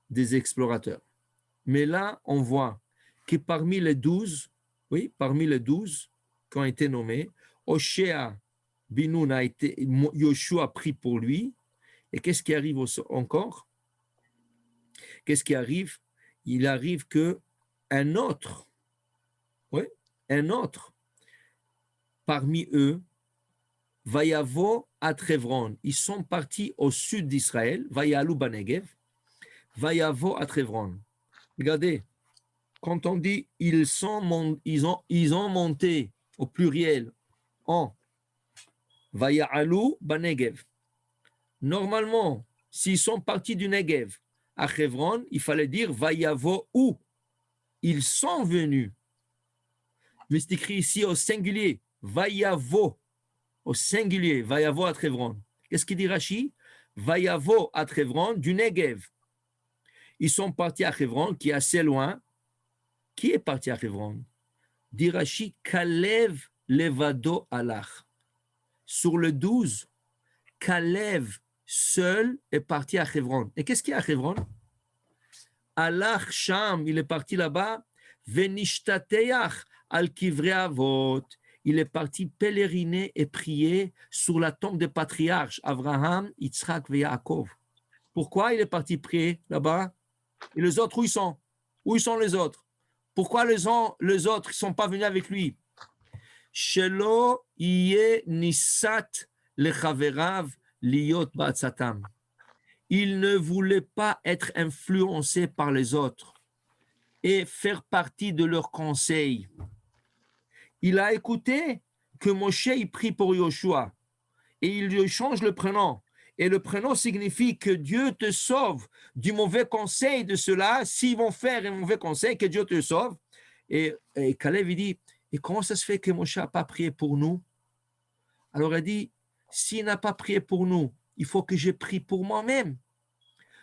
des explorateurs. Mais là, on voit que parmi les 12, oui, parmi les 12 qui ont été nommés, Oshéa Binoun a été, Yoshua a pris pour lui. Et qu'est-ce qui arrive encore? Qu'est-ce qui arrive? Il arrive que un autre, parmi eux, Vayavo à Trévron. Ils sont partis au sud d'Israël, Vayalou Banegev, Vayavo à Trévron. Regardez, quand on dit ils ont monté au pluriel en Vayalou Banegev. Normalement, s'ils sont partis du Negev à Hebron, il fallait dire Vayavo où ils sont venus. Mais c'est écrit ici au singulier, Vayavo, au singulier, Vayavo à Hebron. Qu'est-ce qu'il dit Rashi? Vayavo à Hebron du Negev. Ils sont partis à Hebron, qui est assez loin. Qui est parti à Hebron? Dit Rashi, Kalev levado alach. Sur le 12, Kalev seul est parti à Hebron. Et qu'est-ce qu'il y a à Hebron? Alach Sham, il est parti là-bas. Venishtateach al kivrei avot. Il est parti pèleriner et prier sur la tombe des patriarches Abraham, Yitzhak et Yaakov. Pourquoi il est parti prier là-bas? Et les autres, où ils sont? Où sont les autres? Pourquoi les autres ne sont pas venus avec lui? Shelo yeh nisat lechaverav liot ba'atzatam. Il ne voulait pas être influencé par les autres et faire partie de leurs conseils. Il a écouté que Moshe il prie pour Yoshua et il lui change le prénom. Et le prénom signifie que Dieu te sauve du mauvais conseil de ceux-là. S'ils vont faire un mauvais conseil, que Dieu te sauve. Et Caleb, il dit, et comment ça se fait que Moshe n'a pas prié pour nous? Alors il dit, s'il n'a pas prié pour nous, il faut que je prie pour moi-même.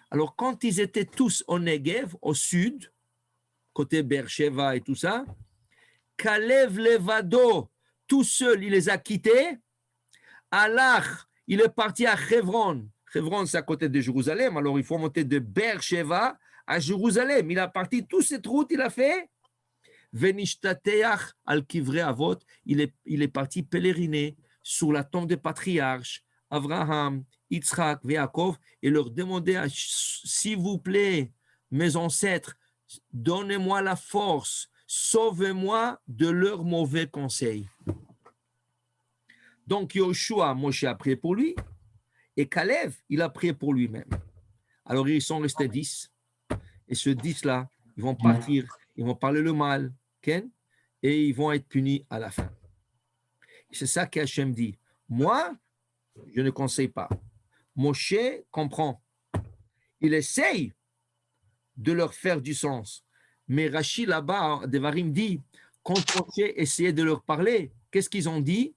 Alors quand ils étaient tous au Negev, au sud, côté Beersheba et tout ça, Caleb Levado, tout seul, il les a quittés. Alach, il est parti à Hebron. Hebron, c'est à côté de Jérusalem. Alors, il faut monter de Beersheba à Jérusalem. Il a parti toute cette route, il a fait. Venishtateach al Kivre Avot. Il est parti pèleriner sur la tombe des patriarches, Abraham, Yitzhak, Yaakov, et leur demander, s'il vous plaît, mes ancêtres, donnez-moi la force, sauvez-moi de leurs mauvais conseils. Donc, Yoshua, Moshe a prié pour lui, et Caleb, il a prié pour lui-même. Alors, ils sont restés 10, et ce 10-là, ils vont partir, ils vont parler le mal, Ken, et ils vont être punis à la fin. Et c'est ça qu'Hachem dit. Moi, je ne conseille pas. Moshe comprend. Il essaye de leur faire du sens. Mais Rashi, là-bas, Devarim dit, quand Moshe essayait de leur parler, qu'est-ce qu'ils ont dit?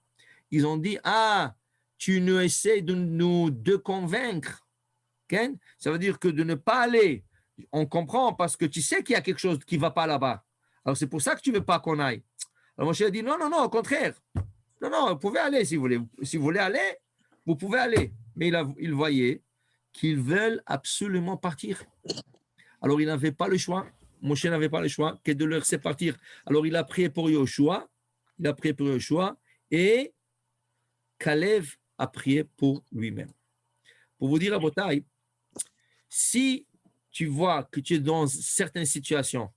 Ils ont dit, ah, tu nous essaies de nous convaincre. Ken? Ça veut dire que de ne pas aller, on comprend parce que tu sais qu'il y a quelque chose qui ne va pas là-bas. Alors c'est pour ça que tu ne veux pas qu'on aille. Alors Moshe a dit, non, non, non, au contraire. Non, non, vous pouvez aller si vous voulez. Si vous voulez aller, vous pouvez aller. Mais il voyait qu'ils veulent absolument partir. Alors il n'avait pas le choix. Moshe n'avait pas le choix que de leur laisser partir. Alors il a prié pour Yoshua. Il a prié pour Yoshua et Caleb a prié pour lui-même. Pour vous dire à Botaï, si tu vois que tu es dans certaines situations,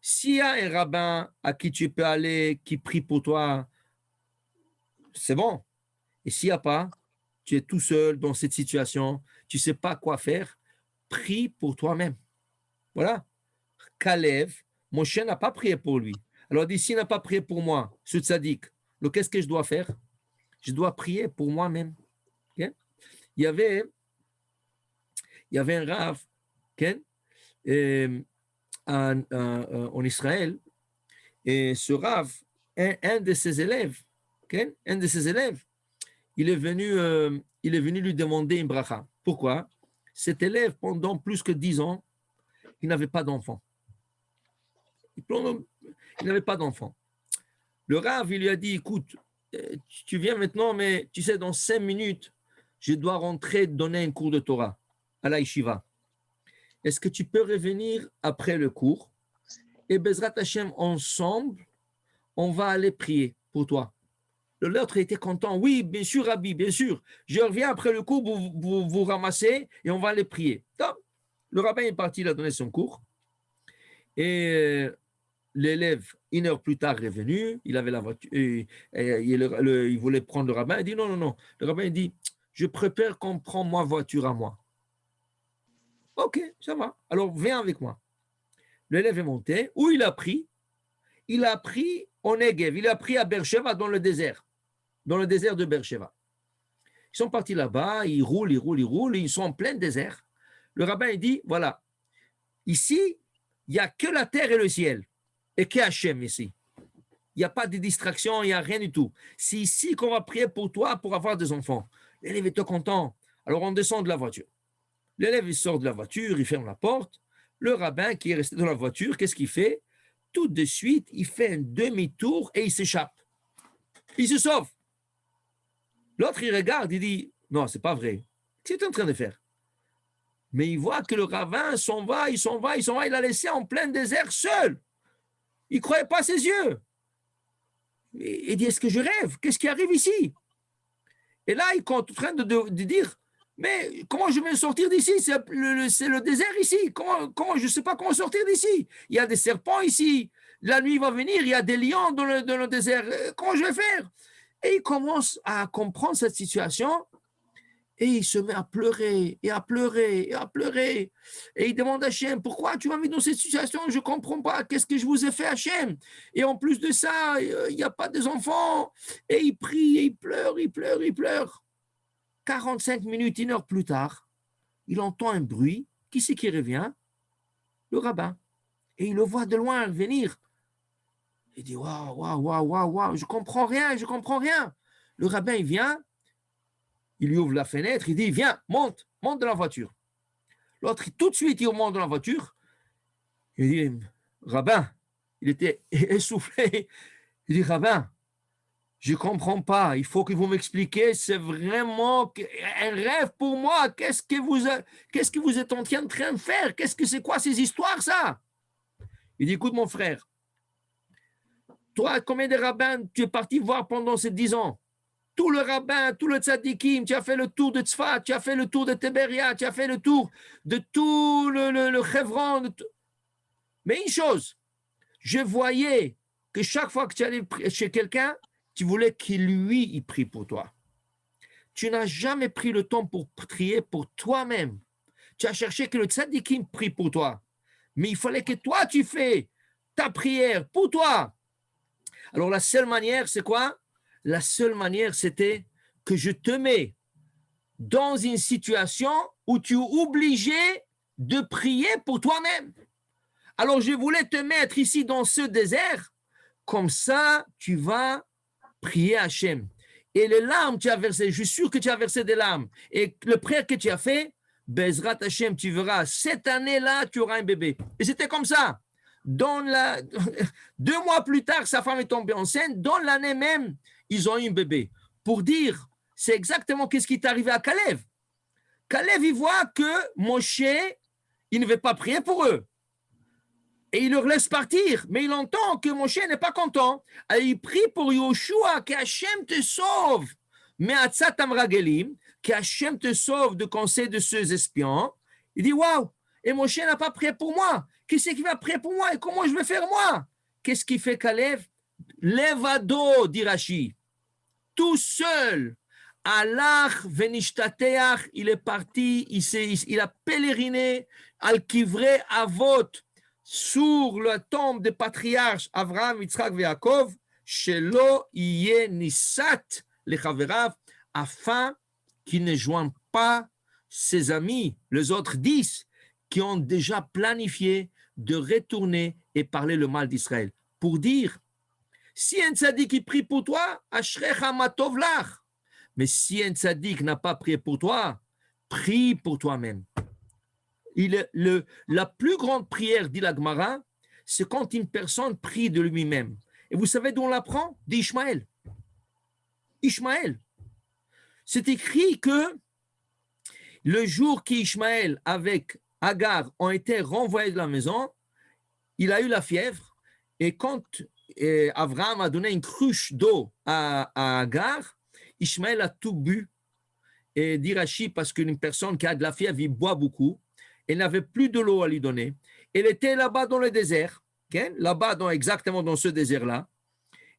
s'il y a un rabbin à qui tu peux aller, qui prie pour toi, c'est bon. Et s'il n'y a pas, tu es tout seul dans cette situation, tu ne sais pas quoi faire, prie pour toi-même. Voilà. Caleb, Moshe n'a pas prié pour lui. Alors, il dit, s'il n'a pas prié pour moi, ce tzaddik, donc qu'est-ce que je dois faire? Je dois prier pour moi-même. Okay? Il y avait un Rav okay? En Israël, et ce Rav, un de ses élèves, okay? Un de ses élèves, il est venu lui demander une bracha. Pourquoi? Cet élève, pendant plus que 10 ans, il n'avait pas d'enfant. Il n'avait pas d'enfant. Le Rav, il lui a dit, écoute, tu viens maintenant, mais tu sais, dans 5 minutes, je dois rentrer donner un cours de Torah à la yeshiva. Est-ce que tu peux revenir après le cours? Et Bezrat Hashem, ensemble, on va aller prier pour toi. L'autre était content. Oui, bien sûr, Rabbi, bien sûr. Je reviens après le cours, vous ramassez et on va aller prier. Donc, le rabbin est parti, il a donné son cours. Et l'élève, 1 heure plus tard, est venu. Il avait la voiture. Il voulait prendre le rabbin. Il dit non, non, non. Le rabbin dit, je préfère qu'on prenne ma voiture à moi. Ok, ça va. Alors, viens avec moi. L'élève est monté. Où il a pris? Il a pris au Negev. Il a pris à Beersheba dans le désert de Beersheba. Ils sont partis là-bas, ils roulent, ils sont en plein désert. Le rabbin il dit, voilà, ici, il n'y a que la terre et le ciel, et que Hachem ici. Il n'y a pas de distraction, il n'y a rien du tout. C'est ici qu'on va prier pour toi pour avoir des enfants. L'élève est tout content. Alors on descend de la voiture. L'élève il sort de la voiture, il ferme la porte. Le rabbin qui est resté dans la voiture, qu'est-ce qu'il fait? Tout de suite, il fait un demi-tour et il s'échappe. Il se sauve. L'autre, il regarde, il dit, non, c'est pas vrai. Qu'est-ce que tu es en train de faire? Mais il voit que le rabbin s'en va, il l'a laissé en plein désert seul. Il ne croyait pas à ses yeux. Il dit, est-ce que je rêve? Qu'est-ce qui arrive ici? Et là, il est en train de dire, Mais comment je vais sortir d'ici? C'est le désert ici. Je ne sais pas comment sortir d'ici. Il y a des serpents ici. La nuit va venir, il y a des lions dans le désert. Comment je vais faire? Et il commence à comprendre cette situation et il se met à pleurer et à pleurer et à pleurer. Et il demande à Hachem, pourquoi tu m'as mis dans cette situation? Je ne comprends pas. Qu'est-ce que je vous ai fait, Hachem? Et en plus de ça, il n'y a pas des enfants. Et il prie et il pleure, il pleure, il pleure. 45 minutes, 1 heure plus tard, il entend un bruit. Qui c'est qui revient? Le rabbin. Et il le voit de loin venir. Il dit, waouh, waouh, waouh, waouh, waouh, je comprends rien, je comprends rien. Le rabbin, il vient, il lui ouvre la fenêtre, il dit, viens, monte, monte dans la voiture. L'autre, tout de suite, il monte dans la voiture. Il dit, rabbin, il était essoufflé. Il dit, rabbin, je ne comprends pas, il faut que vous m'expliquiez, c'est vraiment un rêve pour moi. Qu'est-ce que vous êtes en train de faire? C'est quoi ces histoires, ça? Il dit, écoute mon frère, toi, combien de rabbins tu es parti voir pendant ces 10 ans? Tout le rabbin, tout le tzadikim, tu as fait le tour de Tzfat, tu as fait le tour de Tibéria, tu as fait le tour de tout le Hebron. Mais une chose, je voyais que chaque fois que tu allais chez quelqu'un, tu voulais qu'il lui, il prie pour toi. Tu n'as jamais pris le temps pour prier pour toi-même. Tu as cherché que le tzadikim prie pour toi. Mais il fallait que toi, tu fais ta prière pour toi. Alors, la seule manière, c'est quoi? La seule manière, c'était que je te mets dans une situation où tu es obligé de prier pour toi-même. Alors, je voulais te mettre ici dans ce désert. Comme ça, tu vas prier à Hachem. Et les larmes que tu as versées, je suis sûr que tu as versé des larmes. Et le prière que tu as fait, Bezrat Hachem, tu verras, cette année-là, tu auras un bébé. Et c'était comme ça. 2 mois plus tard, sa femme est tombée enceinte. Dans l'année même, ils ont eu un bébé. Pour dire, c'est exactement ce qui est arrivé à Kalev. Kalev, il voit que Moshe, il ne veut pas prier pour eux. Et il leur laisse partir. Mais il entend que Moshe n'est pas content. Et il prie pour Yoshua, que Hachem te sauve. Mais Atzat Amragelim, que Hachem te sauve de conseil de ces espions. Il dit, waouh, et Moshe n'a pas prié pour moi. Qu'est-ce qui va prier pour moi et comment je vais faire moi? Qu'est-ce qu'il fait Kalev? Levado, dit Rashi. Tout seul. Alach venishtateach, il est parti, il a pèleriné al kivrei avot, sur la tombe des patriarches Avraham, Yitzhak et Yaakov, shelo yeh nisat lechaverav, afin qu'il ne joigne pas ses amis, les autres 10, qui ont déjà planifié de retourner et parler le mal d'Israël. Pour dire, si un tzaddik prie pour toi, ashrecha matov lach. Mais si un tzaddik n'a pas prié pour toi, prie pour toi-même. La plus grande prière, dit la Gemara, c'est quand une personne prie de lui-même. Et vous savez d'où on l'apprend? D'Ishmaël. Ishmaël. C'est écrit que le jour qu'Ishmaël avec Agar ont été renvoyés de la maison, il a eu la fièvre. Et quand Abraham a donné une cruche d'eau à Agar, Ishmaël a tout bu. Et dit Rashi, parce qu'une personne qui a de la fièvre, il boit beaucoup. Elle n'avait plus de l'eau à lui donner. Elle était là-bas dans le désert, okay? Là-bas, exactement dans ce désert-là.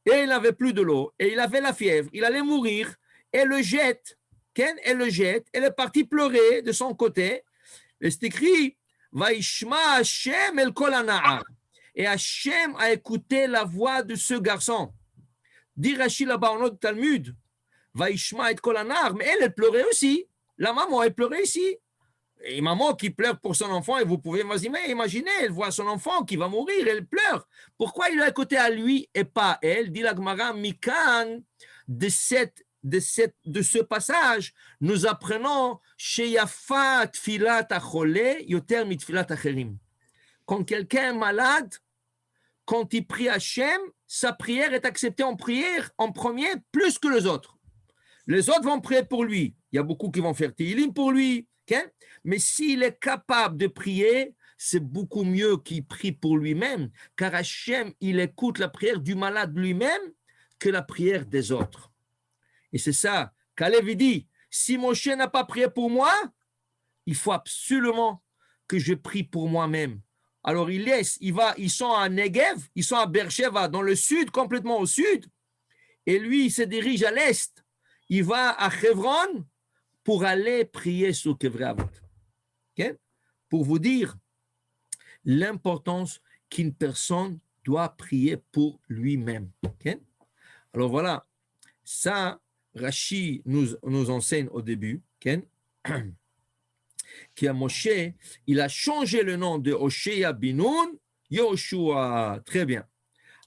Et il n'avait plus de l'eau. Et il avait la fièvre. Il allait mourir. Elle le jette. Okay? Elle le jette. Elle est partie pleurer de son côté. Et c'est écrit, Vaishma Hashem el kol hana'ar. Et Hashem a écouté la voix de ce garçon. Dit Rashi là-bas en autre Talmud, Vaishma et kol hana'ar. Mais elle pleurait aussi. La maman, elle pleurait ici. Et maman qui pleure pour son enfant, et vous pouvez imaginer, elle voit son enfant qui va mourir, elle pleure. Pourquoi il a écouté à lui et pas à elle? Dit la Gemara, Mikan, de ce passage, nous apprenons Sheyafa tfilat achole yoter mitfilat acherim. Quand quelqu'un est malade, quand il prie Hachem, sa prière est acceptée en prière en premier plus que les autres. Les autres vont prier pour lui. Il y a beaucoup qui vont faire Tehillim pour lui. Okay? Mais s'il est capable de prier, c'est beaucoup mieux qu'il prie pour lui-même, car Hachem, il écoute la prière du malade lui-même que la prière des autres. Et c'est ça, Kalev dit, Si Moshe n'a pas prié pour moi, il faut absolument que je prie pour moi-même. Alors ils sont à Negev, ils sont à Beersheva, dans le sud, complètement au sud, et lui, il se dirige à l'est. Il va à Hebron pour aller prier sur Kevrei Avot. Okay? Pour vous dire l'importance qu'une personne doit prier pour lui-même. Okay? Alors voilà, ça, Rashi nous enseigne au début, okay? Qu'à Moshe, il a changé le nom de Hoshea Binoun, Yoshua. Très bien.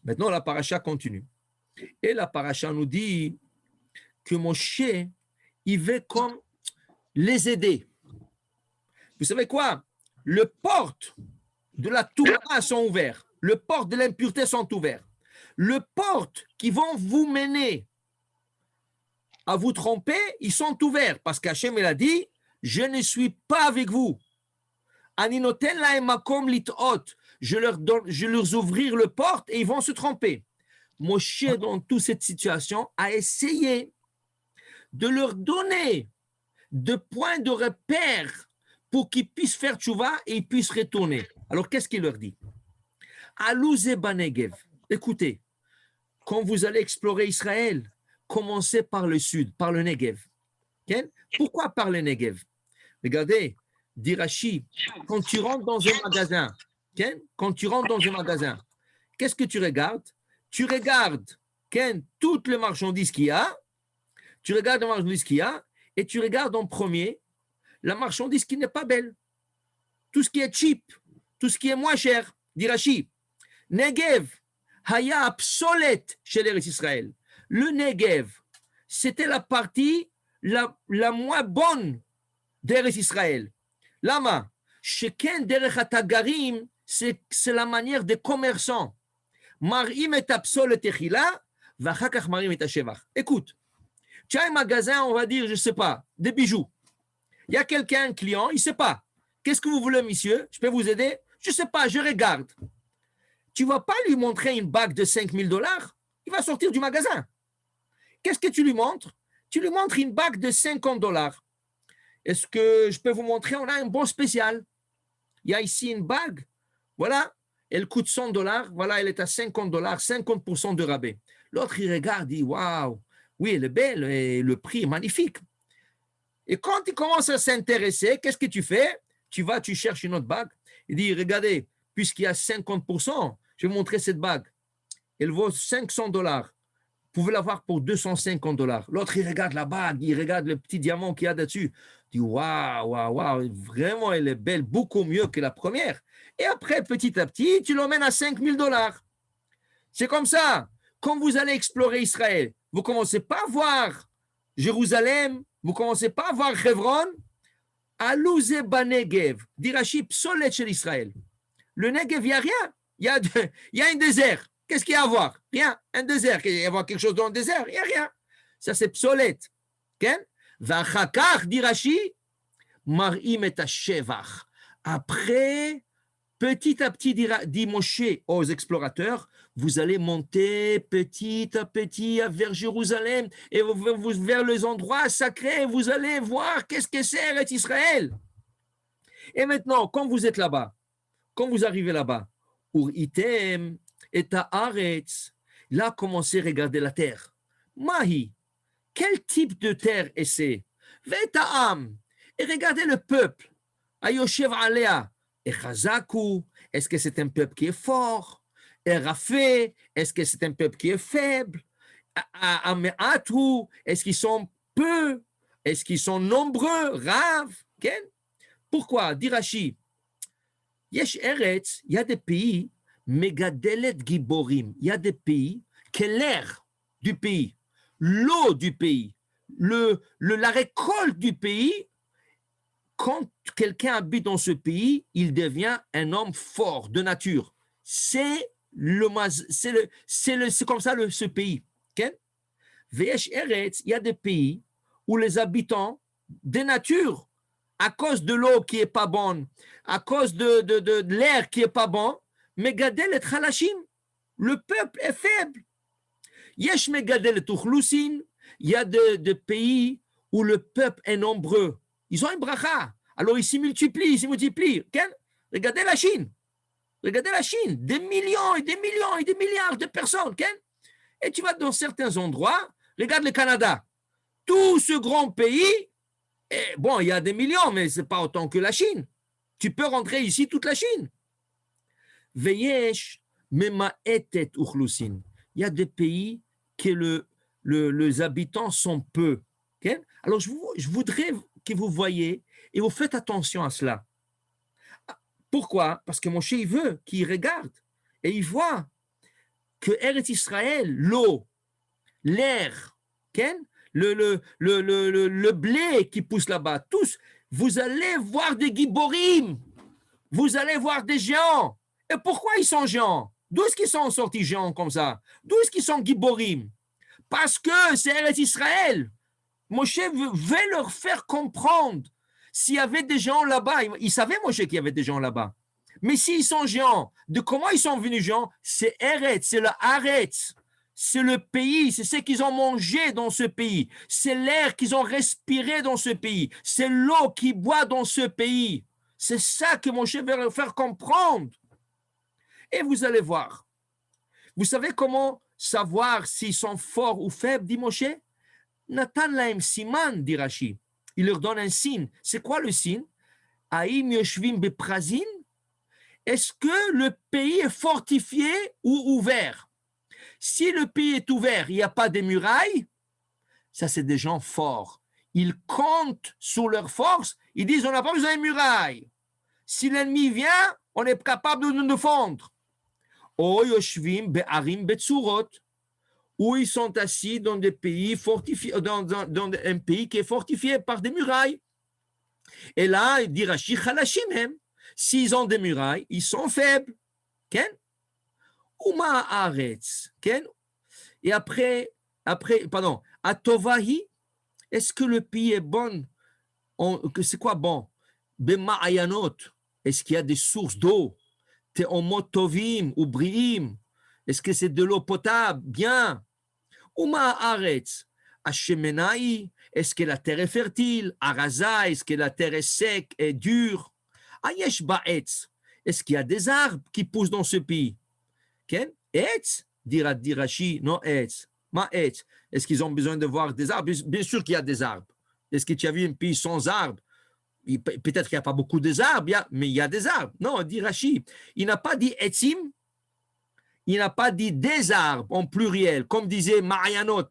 Maintenant, la paracha continue. Et la paracha nous dit que Moshe, il veut comme les aider. Vous savez quoi? Le porte de la Torah sont ouverts. Le porte de l'impureté sont ouverts. Le porte qui vont vous mener à vous tromper, ils sont ouverts. Parce qu'Hachem, il a dit, je ne suis pas avec vous. Aninoten lahem makom litot. Je leur ouvrir le porte et ils vont se tromper. Moshe, dans toute cette situation, a essayé de leur donner de points de repère pour qu'ils puissent faire tchouva et ils puissent retourner. Alors, qu'est-ce qu'il leur dit? Alouze Banegev. Écoutez, quand vous allez explorer Israël, commencez par le sud, par le Negev. Okay? Pourquoi par le Negev? Regardez, dit Rashi, quand tu rentres dans un magasin, okay? Quand tu rentres dans un magasin, qu'est-ce que tu regardes? Tu regardes okay, toutes les marchandises qu'il y a, tu regardes les marchandises qu'il y a, et tu regardes en premier la marchandise qui n'est pas belle. Tout ce qui est cheap, tout ce qui est moins cher, dit Rashi. Negev, haya obsolète chez les Israël. Le Negev, c'était la partie la moins bonne d'Eretz Israël. Lama, Sheken derech hatagarim, c'est la manière des commerçants. Marim et absol techila, vachakach marim et shevach. Écoute, tu as un magasin, on va dire, je ne sais pas, des bijoux. Il y a quelqu'un, un client, il ne sait pas. Qu'est-ce que vous voulez, monsieur? Je peux vous aider? Je ne sais pas, je regarde. Tu ne vas pas lui montrer une bague de $5,000. Il va sortir du magasin. Qu'est-ce que tu lui montres? Tu lui montres une bague de $50. Est-ce que je peux vous montrer? On a un bon spécial. Il y a ici une bague. Voilà. Elle coûte $100. Voilà, elle est à $50, 50% de rabais. L'autre, il regarde, il dit, waouh, oui, elle est belle et le prix est magnifique. Et quand il commence à s'intéresser, qu'est-ce que tu fais? Tu cherches une autre bague. Il dit, regardez, puisqu'il y a 50%, je vais vous montrer cette bague. Elle vaut $500. Vous pouvez l'avoir pour $250. L'autre, il regarde la bague, il regarde le petit diamant qu'il y a dessus. Il dit, waouh, waouh, waouh, vraiment, elle est belle, beaucoup mieux que la première. Et après, petit à petit, tu l'emmènes à $5,000. C'est comme ça. Quand vous allez explorer Israël, vous ne commencez pas à voir Jérusalem, vous ne commencez pas à voir Hebron, Alouze Banegev, Dirachi Psolet chez Israël. Le Negev, il n'y a rien. Il y a un désert. Qu'est-ce qu'il y a à voir? Rien. Un désert. Il y a à voir quelque chose dans le désert? Il n'y a rien. Ça, c'est Psolet. Vachakar, Dirachi, Marim et Shevach. Après, petit à petit, dit Moshe aux explorateurs, vous allez monter petit à petit vers Jérusalem et vers les endroits sacrés. Vous allez voir qu'est-ce que c'est Israël. Et maintenant, quand vous êtes là-bas, quand vous arrivez là-bas, Ur item et haaretz, là, commencez à regarder la terre. Mahi, quel type de terre est-ce? Veta'am, et regardez le peuple. Ayoshev alea, et chazaku, est-ce que c'est un peuple qui est fort? Et rafé, est-ce que c'est un peuple qui est faible? Ameatu, est-ce qu'ils sont peu? Est-ce qu'ils sont nombreux? Rav, pourquoi? Dit Rashi, Yesh Eretz, il y a des pays, Megadelet Giborim, il y a des pays que l'air du pays, l'eau du pays, la récolte du pays, quand quelqu'un habite dans ce pays, il devient un homme fort de nature. C'est comme ça ce pays. Veyesh Eretz, il y a des pays où les habitants de nature, à cause de l'eau qui n'est pas bonne, à cause de l'air qui n'est pas bon, Megadel et Khalashim, le peuple est faible. Yesh Megadel et Tukhlusin, il y a des pays où le peuple est nombreux, ils ont une bracha. Alors ils se multiplient. Regardez la Chine. Regardez la Chine. Des millions et des millions et des milliards de personnes. Et tu vas dans certains endroits, regarde le Canada. Tout ce grand pays, et bon, il y a des millions, mais ce n'est pas autant que la Chine. Tu peux rentrer ici toute la Chine. Veyesh, mema'etet uchlusin. Il y a des pays que les habitants sont peu. Okay? Alors, je voudrais que vous voyez et vous faites attention à cela. Pourquoi? Parce que Moshe, il veut qu'il regarde et il voit que Eretz Israël, l'eau, l'air, okay? le blé qui pousse là-bas, tous, vous allez voir des giborim, vous allez voir des géants. Et pourquoi ils sont géants? D'où est-ce qu'ils sont sortis géants comme ça? D'où est-ce qu'ils sont giborim? Parce que c'est Eretz Israël. Moshe veut leur faire comprendre. S'il y avait des gens là-bas, il savait Moshe qu'il y avait des gens là-bas. Mais s'ils sont géants, de comment ils sont venus géants? C'est Eretz, c'est le Haaretz. C'est le pays, c'est ce qu'ils ont mangé dans ce pays. C'est l'air qu'ils ont respiré dans ce pays. C'est l'eau qu'ils boivent dans ce pays. C'est ça que Moshe veut leur faire comprendre. Et vous allez voir. Vous savez comment savoir s'ils sont forts ou faibles, dit Moshe? Natan laem siman, dit Rashi. Il leur donne un signe. C'est quoi le signe? Aïm yoshvim beprazin. Est-ce que le pays est fortifié ou ouvert? Si le pays est ouvert, il n'y a pas de murailles, ça c'est des gens forts. Ils comptent sur leur force, ils disent on n'a pas besoin de murailles. Si l'ennemi vient, on est capable de nous défendre. O yoshvim be'arim betzurot, où ils sont assis dans des pays fortifiés, dans un pays qui est fortifié par des murailles. Et là, il dit Rashi chalashim hem. S'ils ont des murailles, ils sont faibles. Ken? Uma haaretz. Ken? Et après, pardon, atovahi, est-ce que le pays est bon? C'est quoi bon? Bema'ayanot, est-ce qu'il y a des sources d'eau? Te'omot tovim ou briim, est-ce que c'est de l'eau potable? Bien. Uma haaretz, Hashemenai, est-ce que la terre est fertile? Araza, est-ce que la terre est sec et dure? Ayesh ba'etz, est-ce qu'il y a des arbres qui poussent dans ce pays? Ken? Etz, dira Rashi, non etz. Ma etz. Est-ce qu'ils ont besoin de voir des arbres? Bien sûr qu'il y a des arbres. Est-ce que tu as vu un pays sans arbres? Peut-être qu'il n'y a pas beaucoup d'arbres, mais il y a des arbres. Non, dit Rashi. Il n'a pas dit etzim, il n'a pas dit des arbres en pluriel, comme disait Marianot.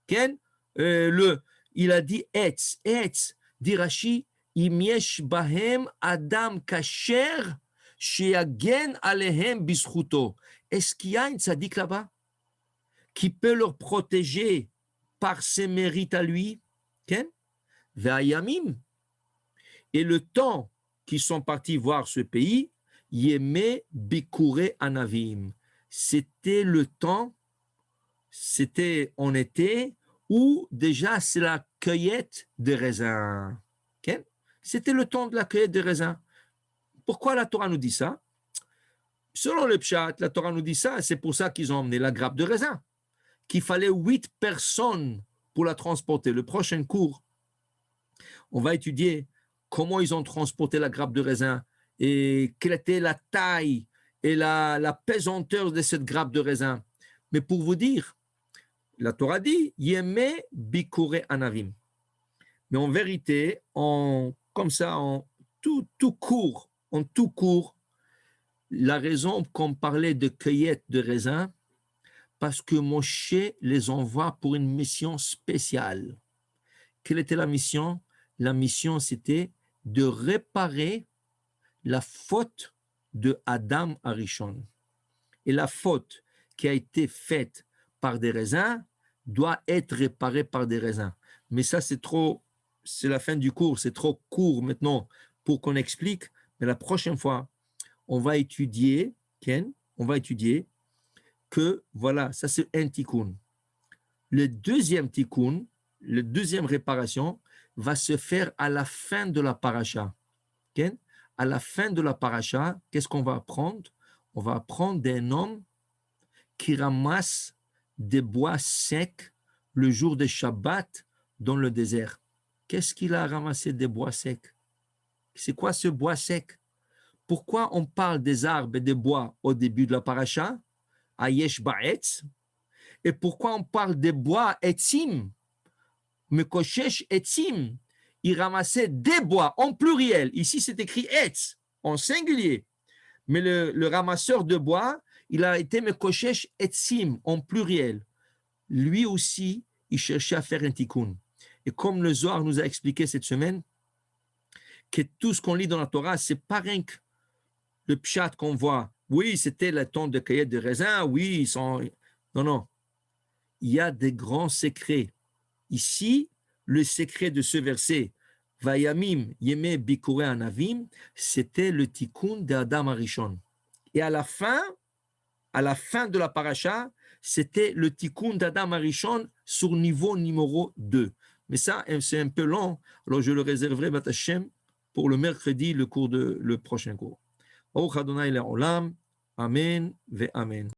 Ken? Il a dit etz. Etz, dit Rashi, im yesh bahem adam kasher sheyagen alehem bischuto. Est-ce qu'il y a une tzaddik là-bas qui peut leur protéger par ses mérites à lui? Ken? Ve'ayamim. Et le temps qu'ils sont partis voir ce pays, yeme bikure anavim. C'était le temps, c'était en été, où déjà c'est la cueillette de raisins. Okay? C'était le temps de la cueillette de raisins. Pourquoi la Torah nous dit ça? Selon le Pshat, la Torah nous dit ça, c'est pour ça qu'ils ont emmené la grappe de raisin, qu'il fallait 8 personnes pour la transporter. Le prochain cours, on va étudier comment ils ont transporté la grappe de raisin et quelle était la taille et la pesanteur de cette grappe de raisin. Mais pour vous dire, la Torah dit Yeme bikure anavim. Mais en vérité, comme ça, en tout court, la raison qu'on parlait de cueillette de raisin, parce que Moshe les envoie pour une mission spéciale. Quelle était la mission? La mission, c'était de réparer la faute de Adam Arishon. Et la faute qui a été faite par des raisins doit être réparée par des raisins. Mais ça, c'est la fin du cours, c'est trop court maintenant pour qu'on explique. Mais la prochaine fois, on va étudier, Ken, que voilà, ça c'est un tikkun. Le deuxième tikkun, la deuxième réparation, va se faire à la fin de la paracha. Okay? À la fin de la paracha, qu'est-ce qu'on va apprendre? On va apprendre d'un homme qui ramasse des bois secs le jour de Shabbat dans le désert. Qu'est-ce qu'il a ramassé des bois secs? C'est quoi ce bois sec? Pourquoi on parle des arbres et des bois au début de la paracha, Ayesh Ba'etz, et pourquoi on parle des bois Etzim, Mekoshesh Etzim? Il ramassait des bois en pluriel. Ici, c'est écrit Etz en singulier. Mais le ramasseur de bois, il a été Mekoshesh Etzim en pluriel. Lui aussi, il cherchait à faire un tikkun. Et comme le Zohar nous a expliqué cette semaine, que tout ce qu'on lit dans la Torah, c'est pas rien que le pshat qu'on voit. Oui, c'était le temps de cueillette de raisin, oui, ils sont... Non, non. Il y a des grands secrets. Ici, le secret de ce verset, Vayamim Yeme Bikure Anavim, c'était le tikkun d'Adam Arishon. Et à la fin de la paracha, c'était le tikkun d'Adam Arishon sur niveau numéro 2. Mais ça, c'est un peu long, alors je le réserverai, Bat Hashem, pour le mercredi, le prochain cours. Baruch Adonai Le'olam, Amen ve Amen.